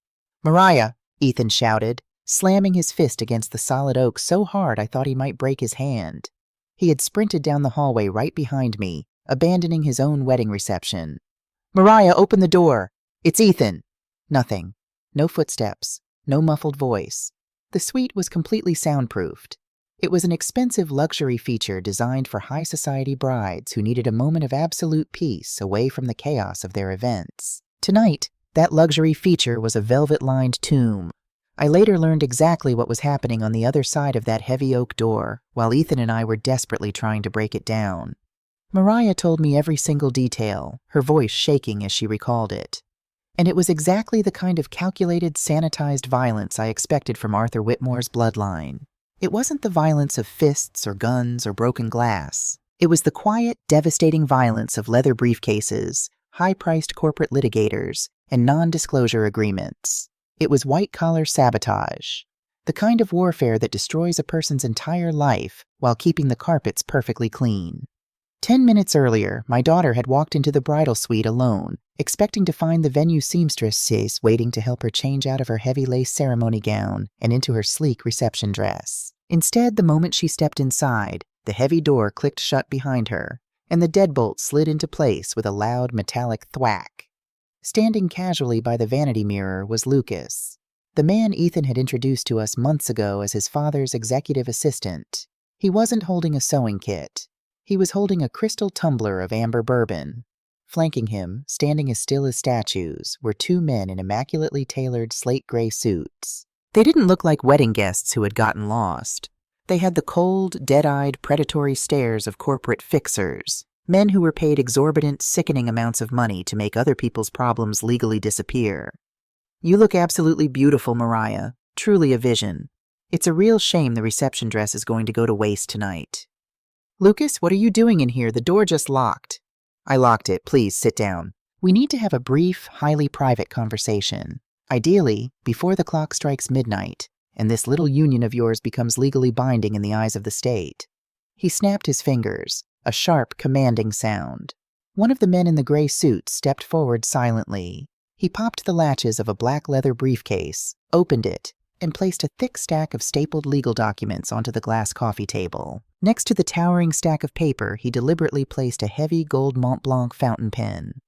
"Mariah!" Ethan shouted, slamming his fist against the solid oak so hard I thought he might break his hand. He had sprinted down the hallway right behind me, abandoning his own wedding reception. "Mariah, open the door! It's Ethan!" Nothing. No footsteps. No muffled voice. The suite was completely soundproofed. It was an expensive luxury feature designed for high society brides who needed a moment of absolute peace away from the chaos of their events. Tonight, that luxury feature was a velvet-lined tomb. I later learned exactly what was happening on the other side of that heavy oak door, while Ethan and I were desperately trying to break it down. Mariah told me every single detail, her voice shaking as she recalled it. And it was exactly the kind of calculated, sanitized violence I expected from Arthur Whitmore's bloodline. It wasn't the violence of fists or guns or broken glass. It was the quiet, devastating violence of leather briefcases, high-priced corporate litigators, and non-disclosure agreements. It was white-collar sabotage, the kind of warfare that destroys a person's entire life while keeping the carpets perfectly clean. 10 minutes earlier, my daughter had walked into the bridal suite alone, expecting to find the venue seamstress waiting to help her change out of her heavy lace ceremony gown and into her sleek reception dress. Instead, the moment she stepped inside, the heavy door clicked shut behind her, and the deadbolt slid into place with a loud metallic thwack. Standing casually by the vanity mirror was Lucas, the man Ethan had introduced to us months ago as his father's executive assistant. He wasn't holding a sewing kit. He was holding a crystal tumbler of amber bourbon. Flanking him, standing as still as statues, were two men in immaculately tailored slate-gray suits. They didn't look like wedding guests who had gotten lost. They had the cold, dead-eyed, predatory stares of corporate fixers, men who were paid exorbitant, sickening amounts of money to make other people's problems legally disappear. "You look absolutely beautiful, Mariah. Truly a vision. It's a real shame the reception dress is going to go to waste tonight." "Lucas, what are you doing in here? The door just locked." "I locked it. Please sit down. We need to have a brief, highly private conversation. Ideally, before the clock strikes midnight, and this little union of yours becomes legally binding in the eyes of the state." He snapped his fingers, a sharp, commanding sound. One of the men in the gray suit stepped forward silently. He popped the latches of a black leather briefcase, opened it, and placed a thick stack of stapled legal documents onto the glass coffee table. Next to the towering stack of paper, he deliberately placed a heavy gold Mont Blanc fountain pen.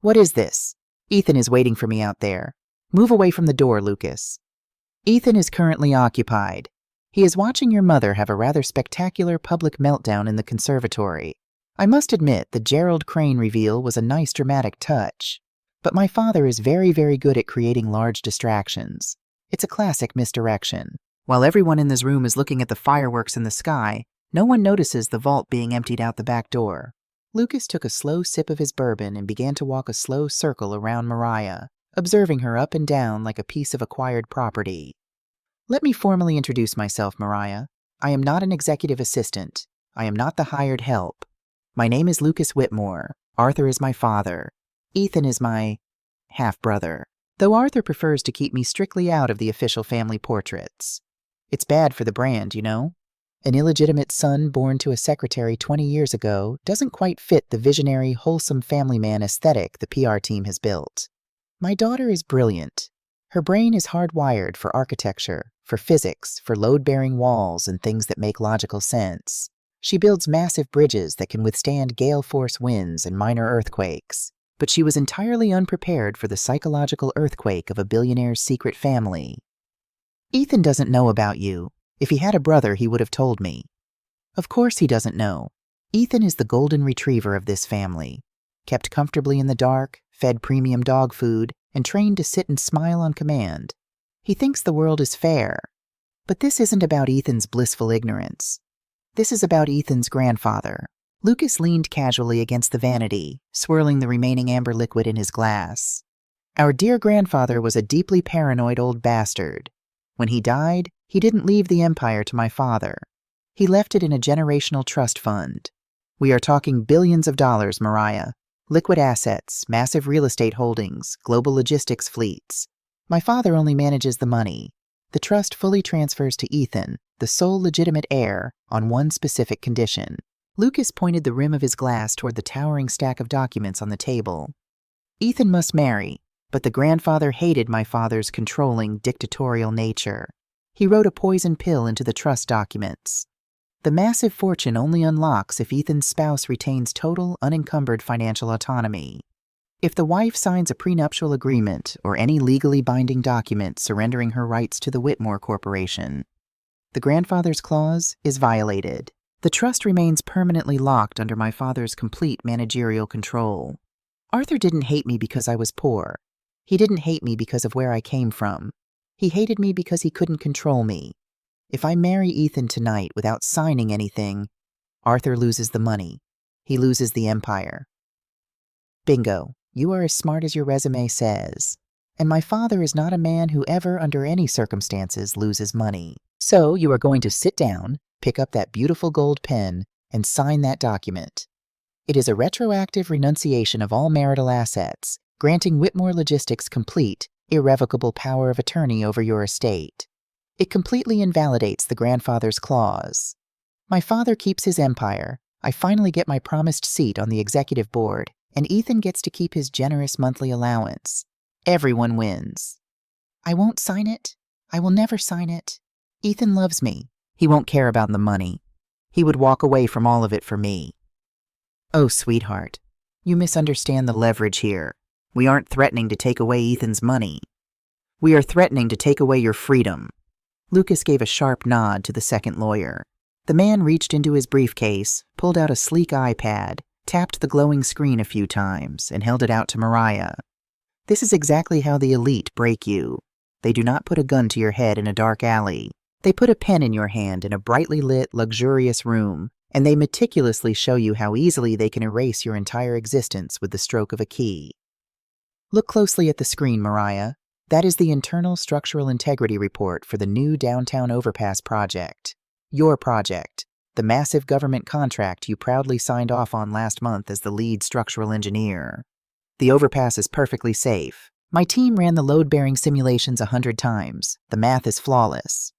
"What is this? Ethan is waiting for me out there. Move away from the door, Lucas." "Ethan is currently occupied. He is watching your mother have a rather spectacular public meltdown in the conservatory. I must admit the Gerald Crane reveal was a nice dramatic touch. But my father is very, very good at creating large distractions. It's a classic misdirection. While everyone in this room is looking at the fireworks in the sky, no one notices the vault being emptied out the back door." Lucas took a slow sip of his bourbon and began to walk a slow circle around Mariah, observing her up and down like a piece of acquired property. "Let me formally introduce myself, Mariah. I am not an executive assistant. I am not the hired help. My name is Lucas Whitmore. Arthur is my father. Ethan is my half-brother, though Arthur prefers to keep me strictly out of the official family portraits. It's bad for the brand, you know. An illegitimate son born to a secretary 20 years ago doesn't quite fit the visionary, wholesome family man aesthetic the PR team has built. My daughter is brilliant. Her brain is hardwired for architecture, for physics, for load-bearing walls and things that make logical sense. She builds massive bridges that can withstand gale-force winds and minor earthquakes. But she was entirely unprepared for the psychological earthquake of a billionaire's secret family. Ethan doesn't know about you. If he had a brother, he would have told me. Of course he doesn't know. Ethan is the golden retriever of this family. Kept comfortably in the dark, fed premium dog food, and trained to sit and smile on command. He thinks the world is fair. But this isn't about Ethan's blissful ignorance. This is about Ethan's grandfather. Lucas leaned casually against the vanity, swirling the remaining amber liquid in his glass. Our dear grandfather was a deeply paranoid old bastard. When he died, he didn't leave the empire to my father. He left it in a generational trust fund. We are talking billions of dollars, Mariah. Liquid assets, massive real estate holdings, global logistics fleets. My father only manages the money. The trust fully transfers to Ethan, the sole legitimate heir, on one specific condition. Lucas pointed the rim of his glass toward the towering stack of documents on the table. Ethan must marry, but the grandfather hated my father's controlling, dictatorial nature. He wrote a poison pill into the trust documents. The massive fortune only unlocks if Ethan's spouse retains total, unencumbered financial autonomy. If the wife signs a prenuptial agreement or any legally binding document surrendering her rights to the Whitmore Corporation, the grandfather's clause is violated. The trust remains permanently locked under my father's complete managerial control. Arthur didn't hate me because I was poor. He didn't hate me because of where I came from. He hated me because he couldn't control me. If I marry Ethan tonight without signing anything, Arthur loses the money. He loses the empire. Bingo. You are as smart as your resume says. And my father is not a man who ever, under any circumstances, loses money. So you are going to sit down, pick up that beautiful gold pen, and sign that document. It is a retroactive renunciation of all marital assets, granting Whitmore Logistics complete, irrevocable power of attorney over your estate. It completely invalidates the grandfather's clause. My father keeps his empire. I finally get my promised seat on the executive board, and Ethan gets to keep his generous monthly allowance. Everyone wins. I won't sign it. I will never sign it. Ethan loves me. He won't care about the money. He would walk away from all of it for me. Oh, sweetheart, you misunderstand the leverage here. We aren't threatening to take away Ethan's money. We are threatening to take away your freedom. Lucas gave a sharp nod to the second lawyer. The man reached into his briefcase, pulled out a sleek iPad, tapped the glowing screen a few times, and held it out to Mariah. This is exactly how the elite break you. They do not put a gun to your head in a dark alley. They put a pen in your hand in a brightly lit, luxurious room, and they meticulously show you how easily they can erase your entire existence with the stroke of a key. Look closely at the screen, Mariah. That is the internal structural integrity report for the new downtown overpass project. Your project. The massive government contract you proudly signed off on last month as the lead structural engineer. The overpass is perfectly safe. My team ran the load-bearing simulations 100 times. The math is flawless.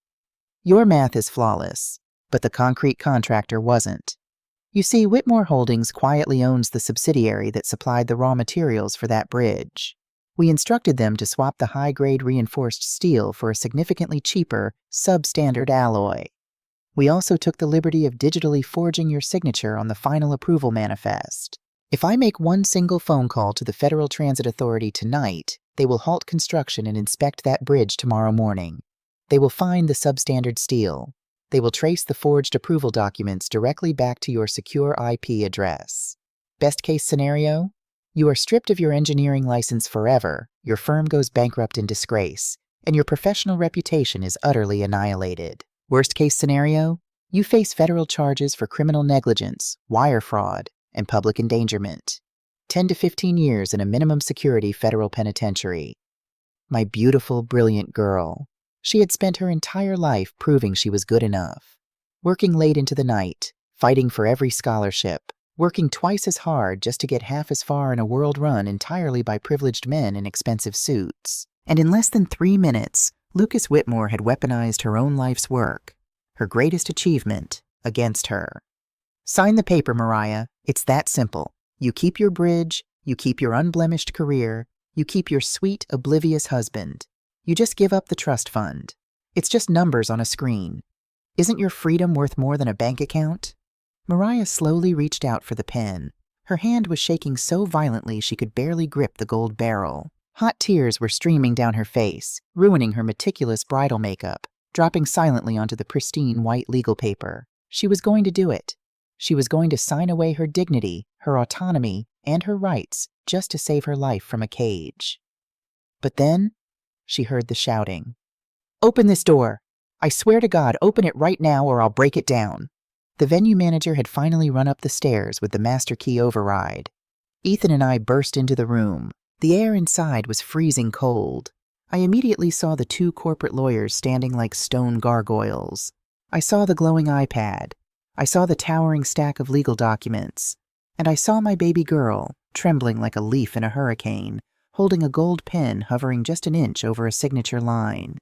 Your math is flawless, but the concrete contractor wasn't. You see, Whitmore Holdings quietly owns the subsidiary that supplied the raw materials for that bridge. We instructed them to swap the high-grade reinforced steel for a significantly cheaper, substandard alloy. We also took the liberty of digitally forging your signature on the final approval manifest. If I make one single phone call to the Federal Transit Authority tonight, they will halt construction and inspect that bridge tomorrow morning. They will find the substandard steel. They will trace the forged approval documents directly back to your secure IP address. Best case scenario? You are stripped of your engineering license forever, your firm goes bankrupt in disgrace, and your professional reputation is utterly annihilated. Worst case scenario? You face federal charges for criminal negligence, wire fraud, and public endangerment. 10 to 15 years in a minimum security federal penitentiary. My beautiful, brilliant girl. She had spent her entire life proving she was good enough. Working late into the night, fighting for every scholarship, working twice as hard just to get half as far in a world run entirely by privileged men in expensive suits. And in less than 3 minutes, Lucas Whitmore had weaponized her own life's work, her greatest achievement, against her. Sign the paper, Mariah. It's that simple. You keep your bridge, you keep your unblemished career, you keep your sweet, oblivious husband. You just give up the trust fund. It's just numbers on a screen. Isn't your freedom worth more than a bank account? Mariah slowly reached out for the pen. Her hand was shaking so violently she could barely grip the gold barrel. Hot tears were streaming down her face, ruining her meticulous bridal makeup, dropping silently onto the pristine white legal paper. She was going to do it. She was going to sign away her dignity, her autonomy, and her rights just to save her life from a cage. But then she heard the shouting. "Open this door! I swear to God, open it right now or I'll break it down." The venue manager had finally run up the stairs with the master key override. Ethan and I burst into the room. The air inside was freezing cold. I immediately saw the two corporate lawyers standing like stone gargoyles. I saw the glowing iPad. I saw the towering stack of legal documents. And I saw my baby girl, trembling like a leaf in a hurricane, holding a gold pen hovering just an inch over a signature line.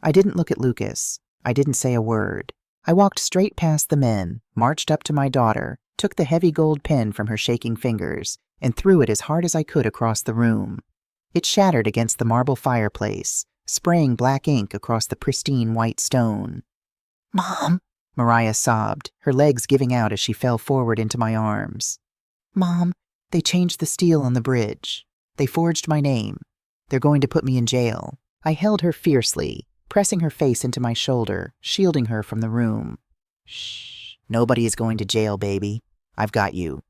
I didn't look at Lucas. I didn't say a word. I walked straight past the men, marched up to my daughter, took the heavy gold pen from her shaking fingers, and threw it as hard as I could across the room. It shattered against the marble fireplace, spraying black ink across the pristine white stone. "Mom," Mariah sobbed, her legs giving out as she fell forward into my arms. "Mom, they changed the steel on the bridge. They forged my name. They're going to put me in jail." I held her fiercely, pressing her face into my shoulder, shielding her from the room. "Shh. Nobody is going to jail, baby. I've got you.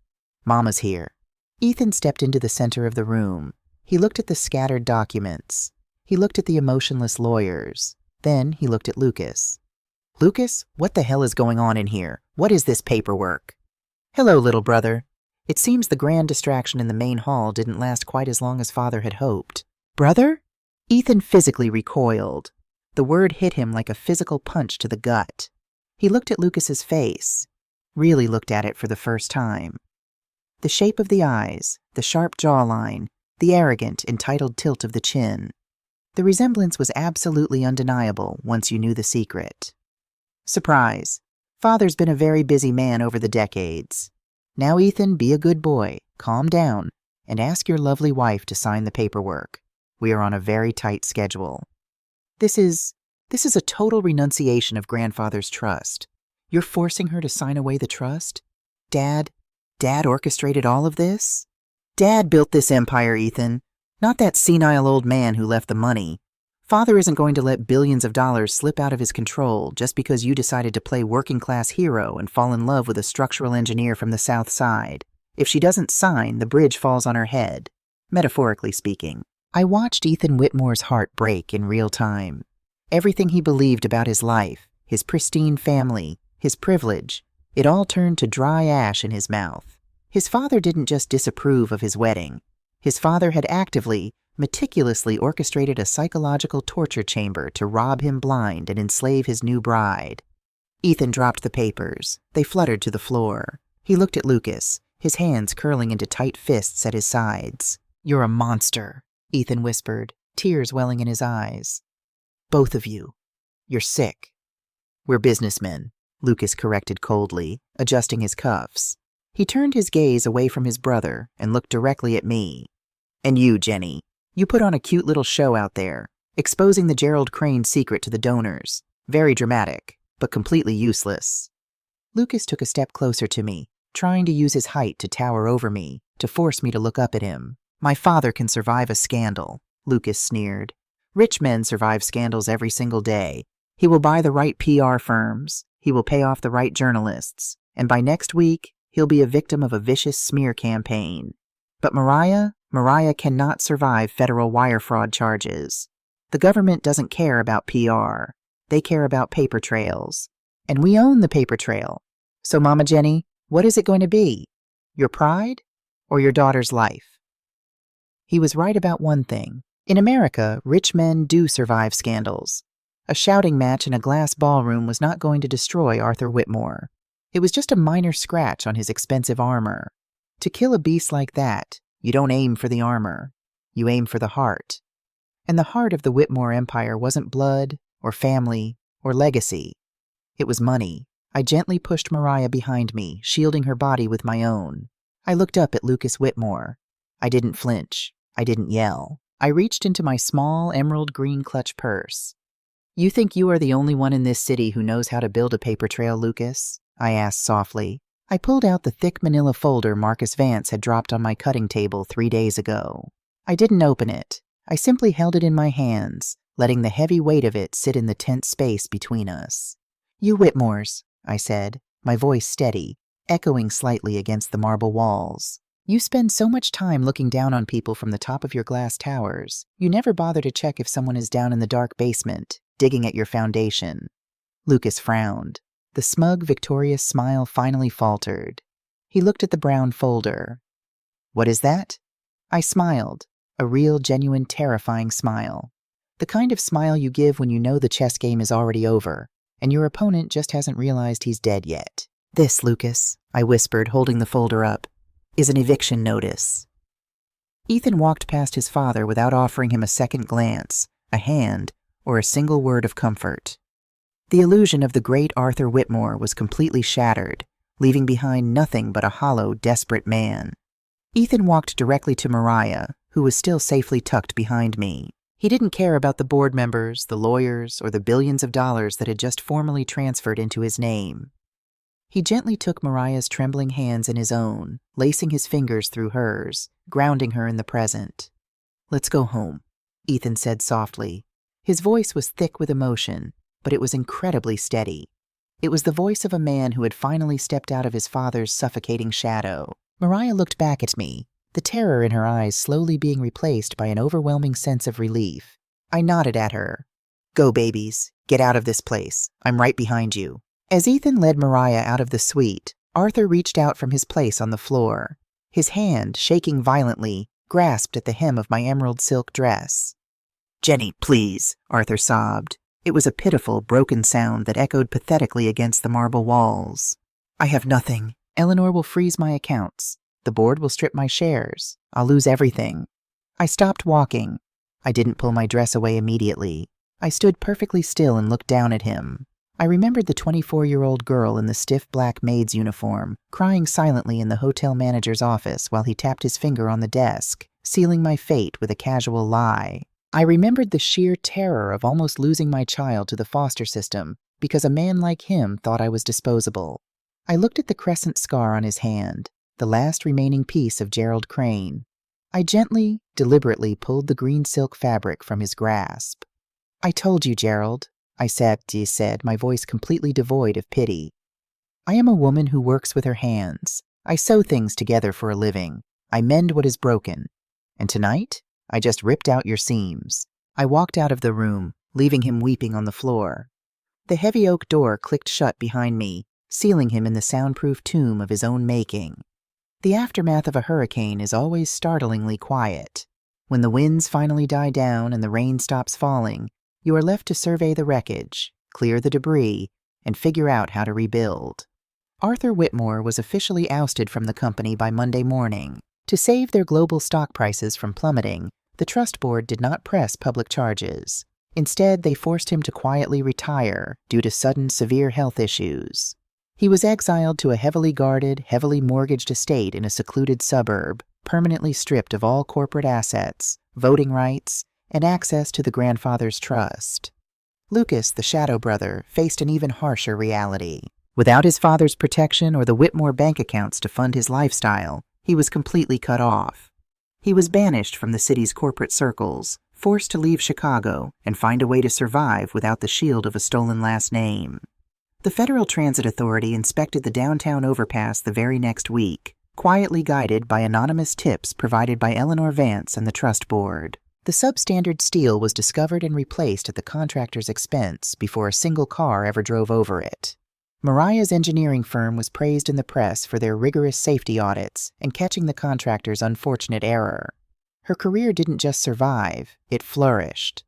Mama's here." Ethan stepped into the center of the room. He looked at the scattered documents. He looked at the emotionless lawyers. Then he looked at Lucas. "Lucas, what the hell is going on in here? What is this paperwork?" "Hello, little brother." It seems the grand distraction in the main hall didn't last quite as long as Father had hoped. "Brother?" Ethan physically recoiled. The word hit him like a physical punch to the gut. He looked at Lucas's face, really looked at it for the first time. The shape of the eyes, the sharp jawline, the arrogant, entitled tilt of the chin. The resemblance was absolutely undeniable once you knew the secret. Surprise. Father's been a very busy man over the decades. Now, Ethan, be a good boy, calm down, and ask your lovely wife to sign the paperwork. We are on a very tight schedule. This is a total renunciation of grandfather's trust. You're forcing her to sign away the trust? Dad orchestrated all of this? Dad built this empire, Ethan. Not that senile old man who left the money. Father isn't going to let billions of dollars slip out of his control just because you decided to play working-class hero and fall in love with a structural engineer from the South Side. If she doesn't sign, the bridge falls on her head, metaphorically speaking. I watched Ethan Whitmore's heart break in real time. Everything he believed about his life, his pristine family, his privilege, it all turned to dry ash in his mouth. His father didn't just disapprove of his wedding. His father had actively, meticulously orchestrated a psychological torture chamber to rob him blind and enslave his new bride. Ethan dropped the papers. They fluttered to the floor. He looked at Lucas, his hands curling into tight fists at his sides. "You're a monster," Ethan whispered, tears welling in his eyes. "Both of you. You're sick." "We're businessmen," Lucas corrected coldly, adjusting his cuffs. He turned his gaze away from his brother and looked directly at me. "And you, Jenny, you put on a cute little show out there, exposing the Gerald Crane secret to the donors. Very dramatic, but completely useless." Lucas took a step closer to me, trying to use his height to tower over me, to force me to look up at him. "My father can survive a scandal," Lucas sneered. "Rich men survive scandals every single day. He will buy the right PR firms, he will pay off the right journalists, and by next week, he'll be a victim of a vicious smear campaign. But Mariah cannot survive federal wire fraud charges. The government doesn't care about PR. They care about paper trails. And we own the paper trail. So, Mama Jenny, what is it going to be? Your pride or your daughter's life?" He was right about one thing. In America, rich men do survive scandals. A shouting match in a glass ballroom was not going to destroy Arthur Whitmore. It was just a minor scratch on his expensive armor. To kill a beast like that, you don't aim for the armor. You aim for the heart. And the heart of the Whitmore Empire wasn't blood, or family, or legacy. It was money. I gently pushed Mariah behind me, shielding her body with my own. I looked up at Lucas Whitmore. I didn't flinch. I didn't yell. I reached into my small emerald green clutch purse. "You think you are the only one in this city who knows how to build a paper trail, Lucas?" I asked softly. I pulled out the thick manila folder Marcus Vance had dropped on my cutting table 3 days ago. I didn't open it. I simply held it in my hands, letting the heavy weight of it sit in the tense space between us. "You Whitmores," I said, my voice steady, echoing slightly against the marble walls. You spend so much time looking down on people from the top of your glass towers, you never bother to check if someone is down in the dark basement, digging at your foundation. Lucas frowned. The smug, victorious smile finally faltered. He looked at the brown folder. What is that? I smiled. A real, genuine, terrifying smile. The kind of smile you give when you know the chess game is already over, and your opponent just hasn't realized he's dead yet. This, Lucas, I whispered, holding the folder up, is an eviction notice. Ethan walked past his father without offering him a second glance, a hand, or a single word of comfort. The illusion of the great Arthur Whitmore was completely shattered, leaving behind nothing but a hollow, desperate man. Ethan walked directly to Mariah, who was still safely tucked behind me. He didn't care about the board members, the lawyers, or the billions of dollars that had just formally transferred into his name. He gently took Mariah's trembling hands in his own, lacing his fingers through hers, grounding her in the present. Let's go home, Ethan said softly. His voice was thick with emotion, but it was incredibly steady. It was the voice of a man who had finally stepped out of his father's suffocating shadow. Mariah looked back at me, the terror in her eyes slowly being replaced by an overwhelming sense of relief. I nodded at her. Go, babies. Get out of this place. I'm right behind you. As Ethan led Mariah out of the suite, Arthur reached out from his place on the floor. His hand, shaking violently, grasped at the hem of my emerald silk dress. Jenny, please, Arthur sobbed. It was a pitiful, broken sound that echoed pathetically against the marble walls. I have nothing. Eleanor will freeze my accounts. The board will strip my shares. I'll lose everything. I stopped walking. I didn't pull my dress away immediately. I stood perfectly still and looked down at him. I remembered the 24-year-old girl in the stiff black maid's uniform, crying silently in the hotel manager's office while he tapped his finger on the desk, sealing my fate with a casual lie. I remembered the sheer terror of almost losing my child to the foster system because a man like him thought I was disposable. I looked at the crescent scar on his hand, the last remaining piece of Gerald Crane. I gently, deliberately pulled the green silk fabric from his grasp. I told you, Gerald, I said, my voice completely devoid of pity. I am a woman who works with her hands. I sew things together for a living. I mend what is broken. And tonight, I just ripped out your seams. I walked out of the room, leaving him weeping on the floor. The heavy oak door clicked shut behind me, sealing him in the soundproof tomb of his own making. The aftermath of a hurricane is always startlingly quiet. When the winds finally die down and the rain stops falling, you are left to survey the wreckage, clear the debris, and figure out how to rebuild. Arthur Whitmore was officially ousted from the company by Monday morning. To save their global stock prices from plummeting, the trust board did not press public charges. Instead, they forced him to quietly retire due to sudden severe health issues. He was exiled to a heavily guarded, heavily mortgaged estate in a secluded suburb, permanently stripped of all corporate assets, voting rights, and access to the grandfather's trust. Lucas, the shadow brother, faced an even harsher reality. Without his father's protection or the Whitmore bank accounts to fund his lifestyle, he was completely cut off. He was banished from the city's corporate circles, forced to leave Chicago and find a way to survive without the shield of a stolen last name. The Federal Transit Authority inspected the downtown overpass the very next week, quietly guided by anonymous tips provided by Eleanor Vance and the trust board. The substandard steel was discovered and replaced at the contractor's expense before a single car ever drove over it. Mariah's engineering firm was praised in the press for their rigorous safety audits and catching the contractor's unfortunate error. Her career didn't just survive, it flourished.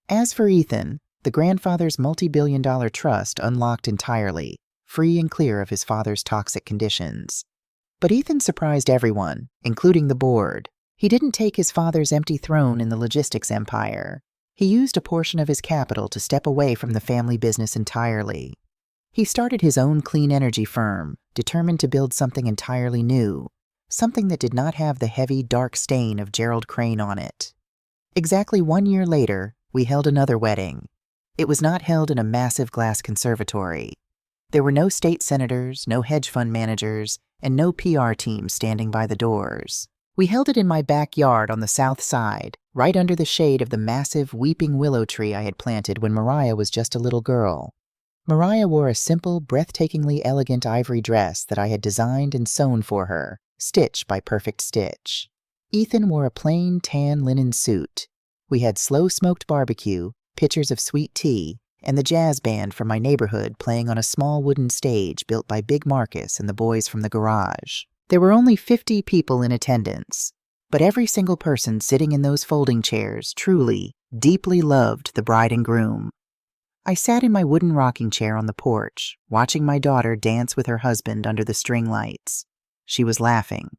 As for Ethan, the grandfather's multi-billion-dollar trust unlocked entirely, free and clear of his father's toxic conditions. But Ethan surprised everyone, including the board. He didn't take his father's empty throne in the logistics empire. He used a portion of his capital to step away from the family business entirely. He started his own clean energy firm, determined to build something entirely new, something that did not have the heavy, dark stain of Gerald Crane on it. Exactly 1 year later, we held another wedding. It was not held in a massive glass conservatory. There were no state senators, no hedge fund managers, and no PR team standing by the doors. We held it in my backyard on the south side, right under the shade of the massive weeping willow tree I had planted when Mariah was just a little girl. Mariah wore a simple, breathtakingly elegant ivory dress that I had designed and sewn for her, stitch by perfect stitch. Ethan wore a plain tan linen suit. We had slow-smoked barbecue, pitchers of sweet tea, and the jazz band from my neighborhood playing on a small wooden stage built by Big Marcus and the boys from the garage. There were only 50 people in attendance, but every single person sitting in those folding chairs truly, deeply loved the bride and groom. I sat in my wooden rocking chair on the porch, watching my daughter dance with her husband under the string lights. She was laughing.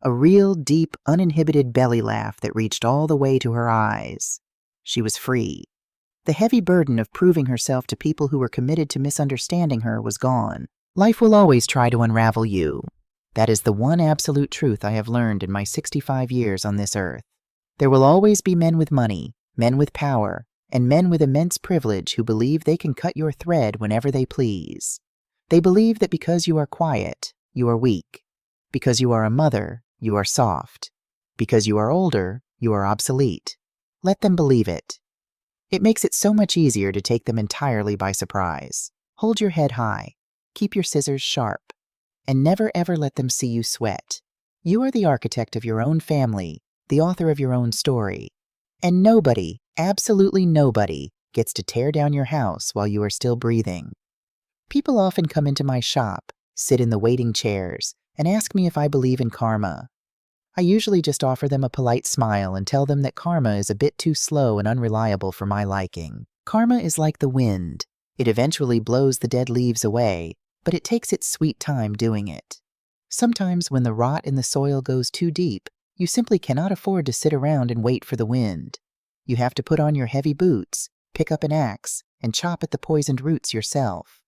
A real, deep, uninhibited belly laugh that reached all the way to her eyes. She was free. The heavy burden of proving herself to people who were committed to misunderstanding her was gone. Life will always try to unravel you. That is the one absolute truth I have learned in my 65 years on this earth. There will always be men with money, men with power, and men with immense privilege who believe they can cut your thread whenever they please. They believe that because you are quiet, you are weak. Because you are a mother, you are soft. Because you are older, you are obsolete. Let them believe it. It makes it so much easier to take them entirely by surprise. Hold your head high, keep your scissors sharp, and never ever let them see you sweat. You are the architect of your own family, the author of your own story. And nobody, absolutely nobody, gets to tear down your house while you are still breathing. People often come into my shop, sit in the waiting chairs, and ask me if I believe in karma. I usually just offer them a polite smile and tell them that karma is a bit too slow and unreliable for my liking. Karma is like the wind. It eventually blows the dead leaves away, but it takes its sweet time doing it. Sometimes when the rot in the soil goes too deep, you simply cannot afford to sit around and wait for the wind. You have to put on your heavy boots, pick up an axe, and chop at the poisoned roots yourself.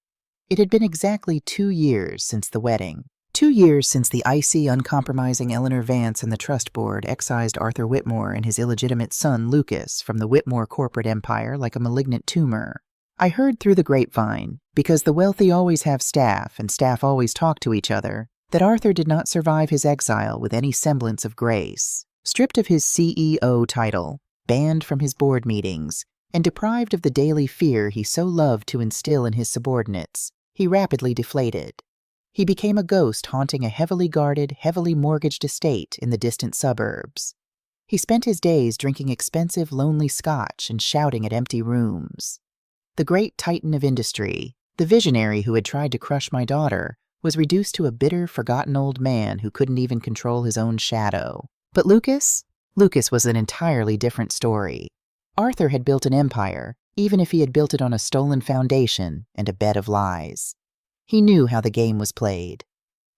It had been exactly 2 years since the wedding. 2 years since the icy, uncompromising Eleanor Vance and the trust board excised Arthur Whitmore and his illegitimate son, Lucas, from the Whitmore corporate empire like a malignant tumor. I heard through the grapevine, because the wealthy always have staff and staff always talk to each other, that Arthur did not survive his exile with any semblance of grace. Stripped of his CEO title, banned from his board meetings, and deprived of the daily fear he so loved to instill in his subordinates, he rapidly deflated. He became a ghost haunting a heavily guarded, heavily mortgaged estate in the distant suburbs. He spent his days drinking expensive, lonely scotch and shouting at empty rooms. The great titan of industry, the visionary who had tried to crush my daughter, was reduced to a bitter, forgotten old man who couldn't even control his own shadow. But Lucas was an entirely different story. Arthur had built an empire, even if he had built it on a stolen foundation and a bed of lies. He knew how the game was played.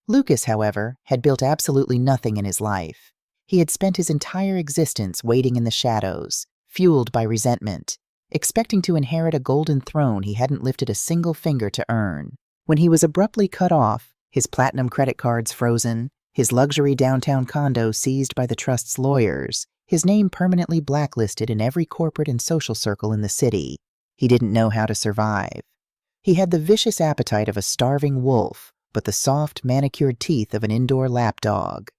Lucas, however, had built absolutely nothing in his life. He had spent his entire existence waiting in the shadows, fueled by resentment, expecting to inherit a golden throne he hadn't lifted a single finger to earn. When he was abruptly cut off, his platinum credit cards frozen, his luxury downtown condo seized by the trust's lawyers, his name permanently blacklisted in every corporate and social circle in the city, he didn't know how to survive. He had the vicious appetite of a starving wolf, but the soft, manicured teeth of an indoor lapdog.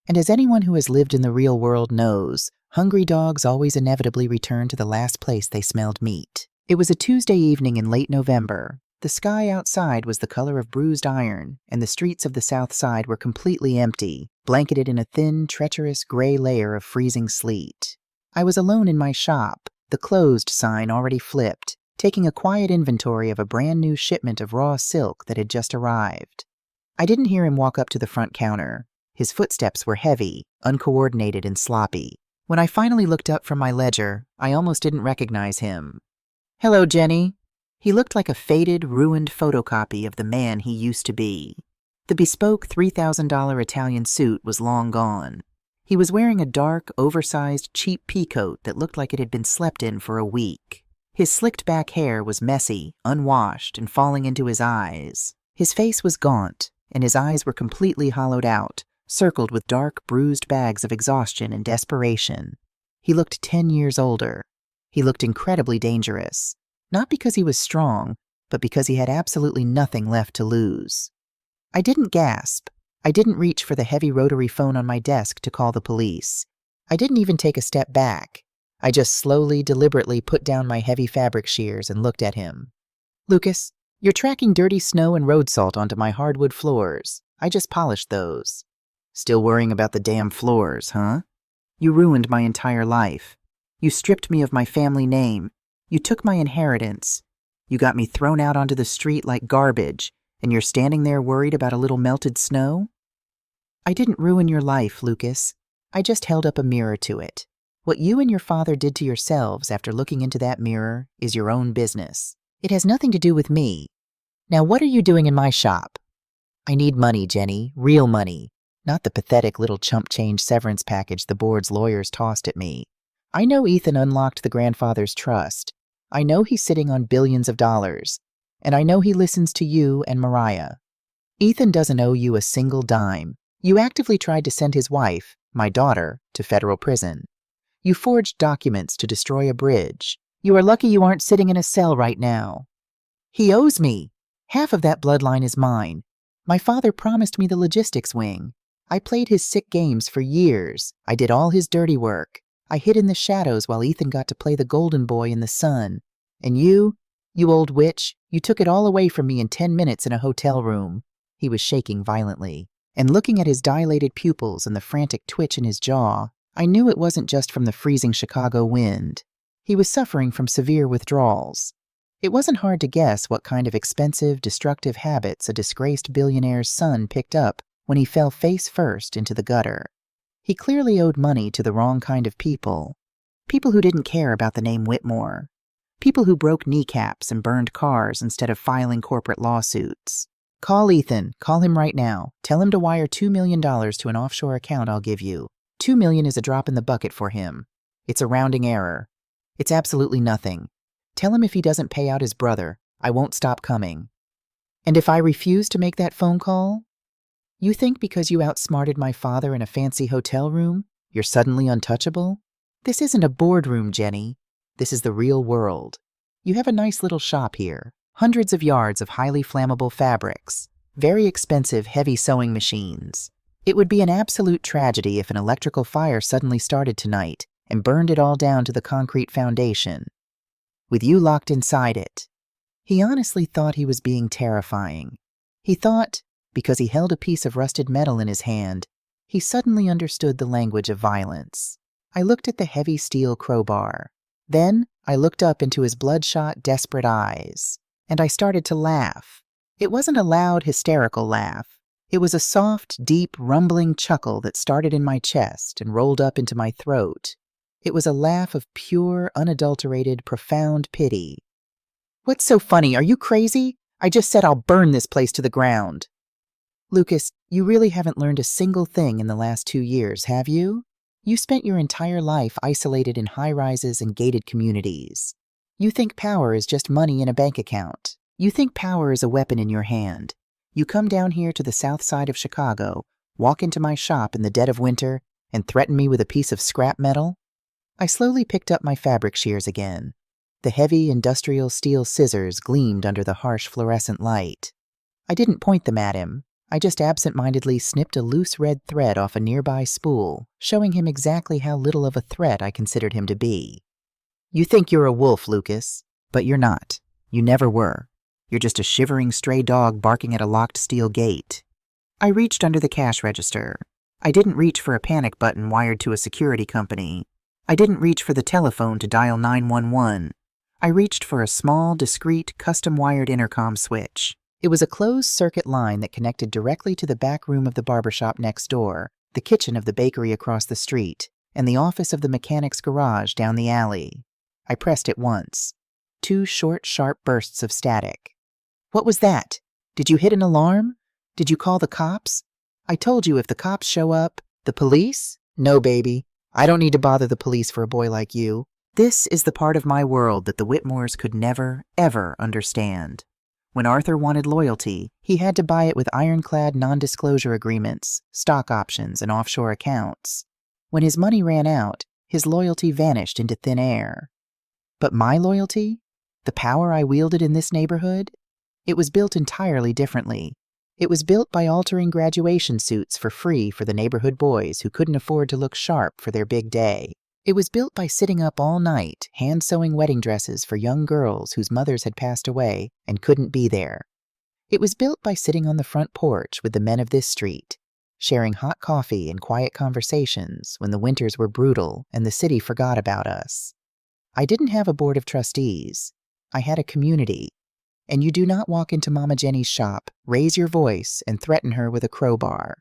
And as anyone who has lived in the real world knows, hungry dogs always inevitably return to the last place they smelled meat. It was a Tuesday evening in late November. The sky outside was the color of bruised iron, and the streets of the south side were completely empty, blanketed in a thin, treacherous gray layer of freezing sleet. I was alone in my shop, the closed sign already flipped, taking a quiet inventory of a brand new shipment of raw silk that had just arrived. I didn't hear him walk up to the front counter. His footsteps were heavy, uncoordinated, and sloppy. When I finally looked up from my ledger, I almost didn't recognize him. "Hello, Jenny." He looked like a faded, ruined photocopy of the man he used to be. The bespoke $3,000 Italian suit was long gone. He was wearing a dark, oversized, cheap peacoat that looked like it had been slept in for a week. His slicked-back hair was messy, unwashed, and falling into his eyes. His face was gaunt, and his eyes were completely hollowed out, circled with dark, bruised bags of exhaustion and desperation. He looked 10 years older. He looked incredibly dangerous, not because he was strong, but because he had absolutely nothing left to lose. I didn't gasp. I didn't reach for the heavy rotary phone on my desk to call the police. I didn't even take a step back. I just slowly, deliberately put down my heavy fabric shears and looked at him. "Lucas, you're tracking dirty snow and road salt onto my hardwood floors. I just polished those." Still worrying about the damn floors, huh? You ruined my entire life. You stripped me of my family name. You took my inheritance. You got me thrown out onto the street like garbage, and you're standing there worried about a little melted snow? I didn't ruin your life, Lucas. I just held up a mirror to it. What you and your father did to yourselves after looking into that mirror is your own business. It has nothing to do with me. Now, what are you doing in my shop? I need money, Jenny, real money, not the pathetic little chump change severance package the board's lawyers tossed at me. I know Ethan unlocked the grandfather's trust. I know he's sitting on billions of dollars. And I know he listens to you and Mariah. Ethan doesn't owe you a single dime. You actively tried to send his wife, my daughter, to federal prison. You forged documents to destroy a bridge. You are lucky you aren't sitting in a cell right now. He owes me. Half of that bloodline is mine. My father promised me the logistics wing. I played his sick games for years. I did all his dirty work. I hid in the shadows while Ethan got to play the golden boy in the sun. And you old witch, you took it all away from me in 10 minutes in a hotel room. He was shaking violently. And looking at his dilated pupils and the frantic twitch in his jaw, I knew it wasn't just from the freezing Chicago wind. He was suffering from severe withdrawals. It wasn't hard to guess what kind of expensive, destructive habits a disgraced billionaire's son picked up when he fell face first into the gutter. He clearly owed money to the wrong kind of people. People who didn't care about the name Whitmore. People who broke kneecaps and burned cars instead of filing corporate lawsuits. Call Ethan. Call him right now. Tell him to wire $2 million to an offshore account I'll give you. $2 million is a drop in the bucket for him. It's a rounding error. It's absolutely nothing. Tell him if he doesn't pay out his brother, I won't stop coming. And if I refuse to make that phone call? You think because you outsmarted my father in a fancy hotel room, you're suddenly untouchable? This isn't a boardroom, Jenny. This is the real world. You have a nice little shop here. Hundreds of yards of highly flammable fabrics. Very expensive, heavy sewing machines. It would be an absolute tragedy if an electrical fire suddenly started tonight and burned it all down to the concrete foundation, with you locked inside it. He honestly thought he was being terrifying. He thought, because he held a piece of rusted metal in his hand, he suddenly understood the language of violence. I looked at the heavy steel crowbar. Then I looked up into his bloodshot, desperate eyes, and I started to laugh. It wasn't a loud, hysterical laugh. It was a soft, deep, rumbling chuckle that started in my chest and rolled up into my throat. It was a laugh of pure, unadulterated, profound pity. What's so funny? Are you crazy? I just said I'll burn this place to the ground. Lucas, you really haven't learned a single thing in the last 2 years, have you? You spent your entire life isolated in high-rises and gated communities. You think power is just money in a bank account. You think power is a weapon in your hand. You come down here to the south side of Chicago, walk into my shop in the dead of winter, and threaten me with a piece of scrap metal? I slowly picked up my fabric shears again. The heavy industrial steel scissors gleamed under the harsh fluorescent light. I didn't point them at him. I just absent-mindedly snipped a loose red thread off a nearby spool, showing him exactly how little of a threat I considered him to be. You think you're a wolf, Lucas, but you're not. You never were. You're just a shivering stray dog barking at a locked steel gate. I reached under the cash register. I didn't reach for a panic button wired to a security company. I didn't reach for the telephone to dial 911. I reached for a small, discreet, custom-wired intercom switch. It was a closed-circuit line that connected directly to the back room of the barbershop next door, the kitchen of the bakery across the street, and the office of the mechanic's garage down the alley. I pressed it once. 2 short, sharp bursts of static. What was that? Did you hit an alarm? Did you call the cops? I told you if the cops show up... The police? No, baby. I don't need to bother the police for a boy like you. This is the part of my world that the Whitmores could never, ever understand. When Arthur wanted loyalty, he had to buy it with ironclad non-disclosure agreements, stock options, and offshore accounts. When his money ran out, his loyalty vanished into thin air. But my loyalty? The power I wielded in this neighborhood? It was built entirely differently. It was built by altering graduation suits for free for the neighborhood boys who couldn't afford to look sharp for their big day. It was built by sitting up all night, hand-sewing wedding dresses for young girls whose mothers had passed away and couldn't be there. It was built by sitting on the front porch with the men of this street, sharing hot coffee and quiet conversations when the winters were brutal and the city forgot about us. I didn't have a board of trustees. I had a community. And you do not walk into Mama Jenny's shop, raise your voice, and threaten her with a crowbar.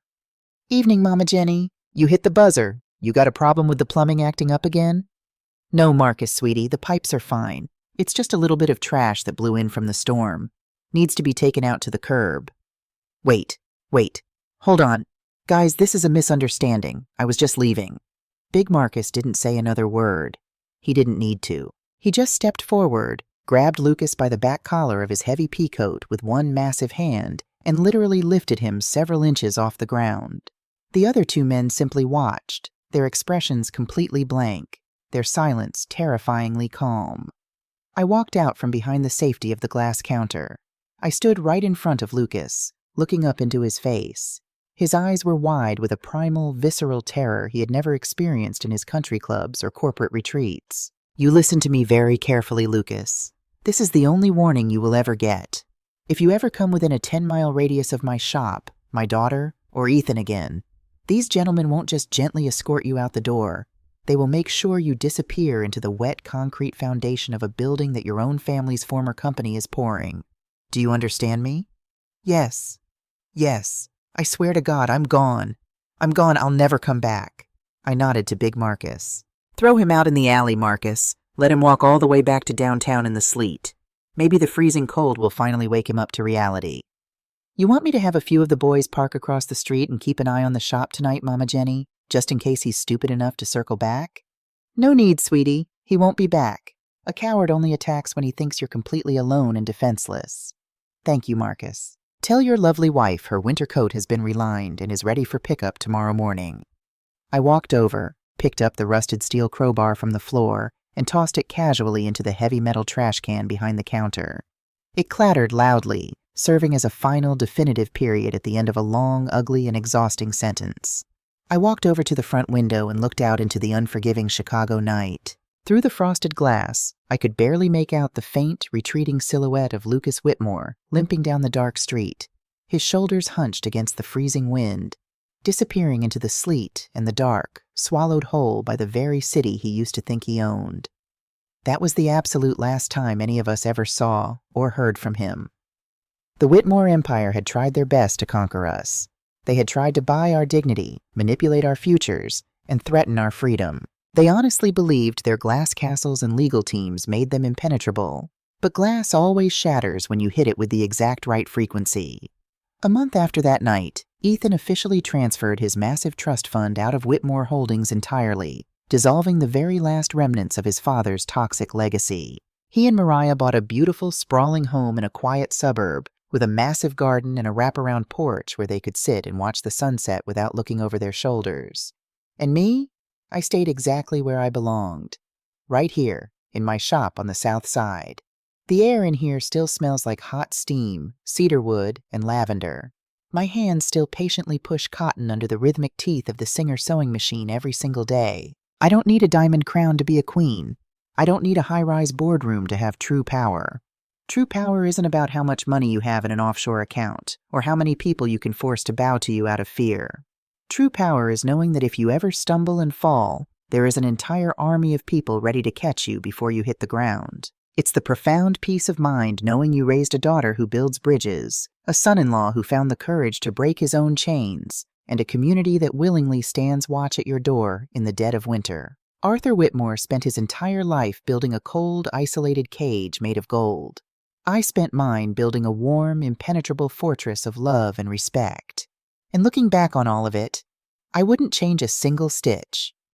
"Evening, Mama Jenny. You hit the buzzer. You got a problem with the plumbing acting up again?" "No, Marcus, sweetie, the pipes are fine. It's just a little bit of trash that blew in from the storm. Needs to be taken out to the curb." Wait. Hold on. Guys, this is a misunderstanding. I was just leaving." Big Marcus didn't say another word. He didn't need to. He just stepped forward, grabbed Lucas by the back collar of his heavy peacoat with one massive hand, and literally lifted him several inches off the ground. The other two men simply watched, their expressions completely blank, their silence terrifyingly calm. I walked out from behind the safety of the glass counter. I stood right in front of Lucas, looking up into his face. His eyes were wide with a primal, visceral terror he had never experienced in his country clubs or corporate retreats. "You listen to me very carefully, Lucas. This is the only warning you will ever get. If you ever come within a 10-mile radius of my shop, my daughter, or Ethan again, these gentlemen won't just gently escort you out the door. They will make sure you disappear into the wet concrete foundation of a building that your own family's former company is pouring. Do you understand me?" Yes. I swear to God, I'm gone. I'll never come back." I nodded to Big Marcus. "Throw him out in the alley, Marcus. Let him walk all the way back to downtown in the sleet. Maybe the freezing cold will finally wake him up to reality." "You want me to have a few of the boys park across the street and keep an eye on the shop tonight, Mama Jenny, just in case he's stupid enough to circle back?" "No need, sweetie. He won't be back. A coward only attacks when he thinks you're completely alone and defenseless." "Thank you, Marcus. Tell your lovely wife her winter coat has been relined and is ready for pickup tomorrow morning." I walked over, picked up the rusted steel crowbar from the floor, and tossed it casually into the heavy metal trash can behind the counter. It clattered loudly, serving as a final, definitive period at the end of a long, ugly, and exhausting sentence. I walked over to the front window and looked out into the unforgiving Chicago night. Through the frosted glass, I could barely make out the faint, retreating silhouette of Lucas Whitmore limping down the dark street, his shoulders hunched against the freezing wind, disappearing into the sleet and the dark, swallowed whole by the very city he used to think he owned. That was the absolute last time any of us ever saw or heard from him. The Whitmore Empire had tried their best to conquer us. They had tried to buy our dignity, manipulate our futures, and threaten our freedom. They honestly believed their glass castles and legal teams made them impenetrable. But glass always shatters when you hit it with the exact right frequency. A month after that night, Ethan officially transferred his massive trust fund out of Whitmore Holdings entirely, dissolving the very last remnants of his father's toxic legacy. He and Mariah bought a beautiful, sprawling home in a quiet suburb, with a massive garden and a wraparound porch where they could sit and watch the sunset without looking over their shoulders. And me? I stayed exactly where I belonged, right here, in my shop on the south side. The air in here still smells like hot steam, cedar wood, and lavender. My hands still patiently push cotton under the rhythmic teeth of the Singer sewing machine every single day. I don't need a diamond crown to be a queen. I don't need a high-rise boardroom to have true power. True power isn't about how much money you have in an offshore account, or how many people you can force to bow to you out of fear. True power is knowing that if you ever stumble and fall, there is an entire army of people ready to catch you before you hit the ground. It's the profound peace of mind knowing you raised a daughter who builds bridges, a son-in-law who found the courage to break his own chains, and a community that willingly stands watch at your door in the dead of winter. Arthur Whitmore spent his entire life building a cold, isolated cage made of gold. I spent mine building a warm, impenetrable fortress of love and respect. And looking back on all of it, I wouldn't change a single stitch.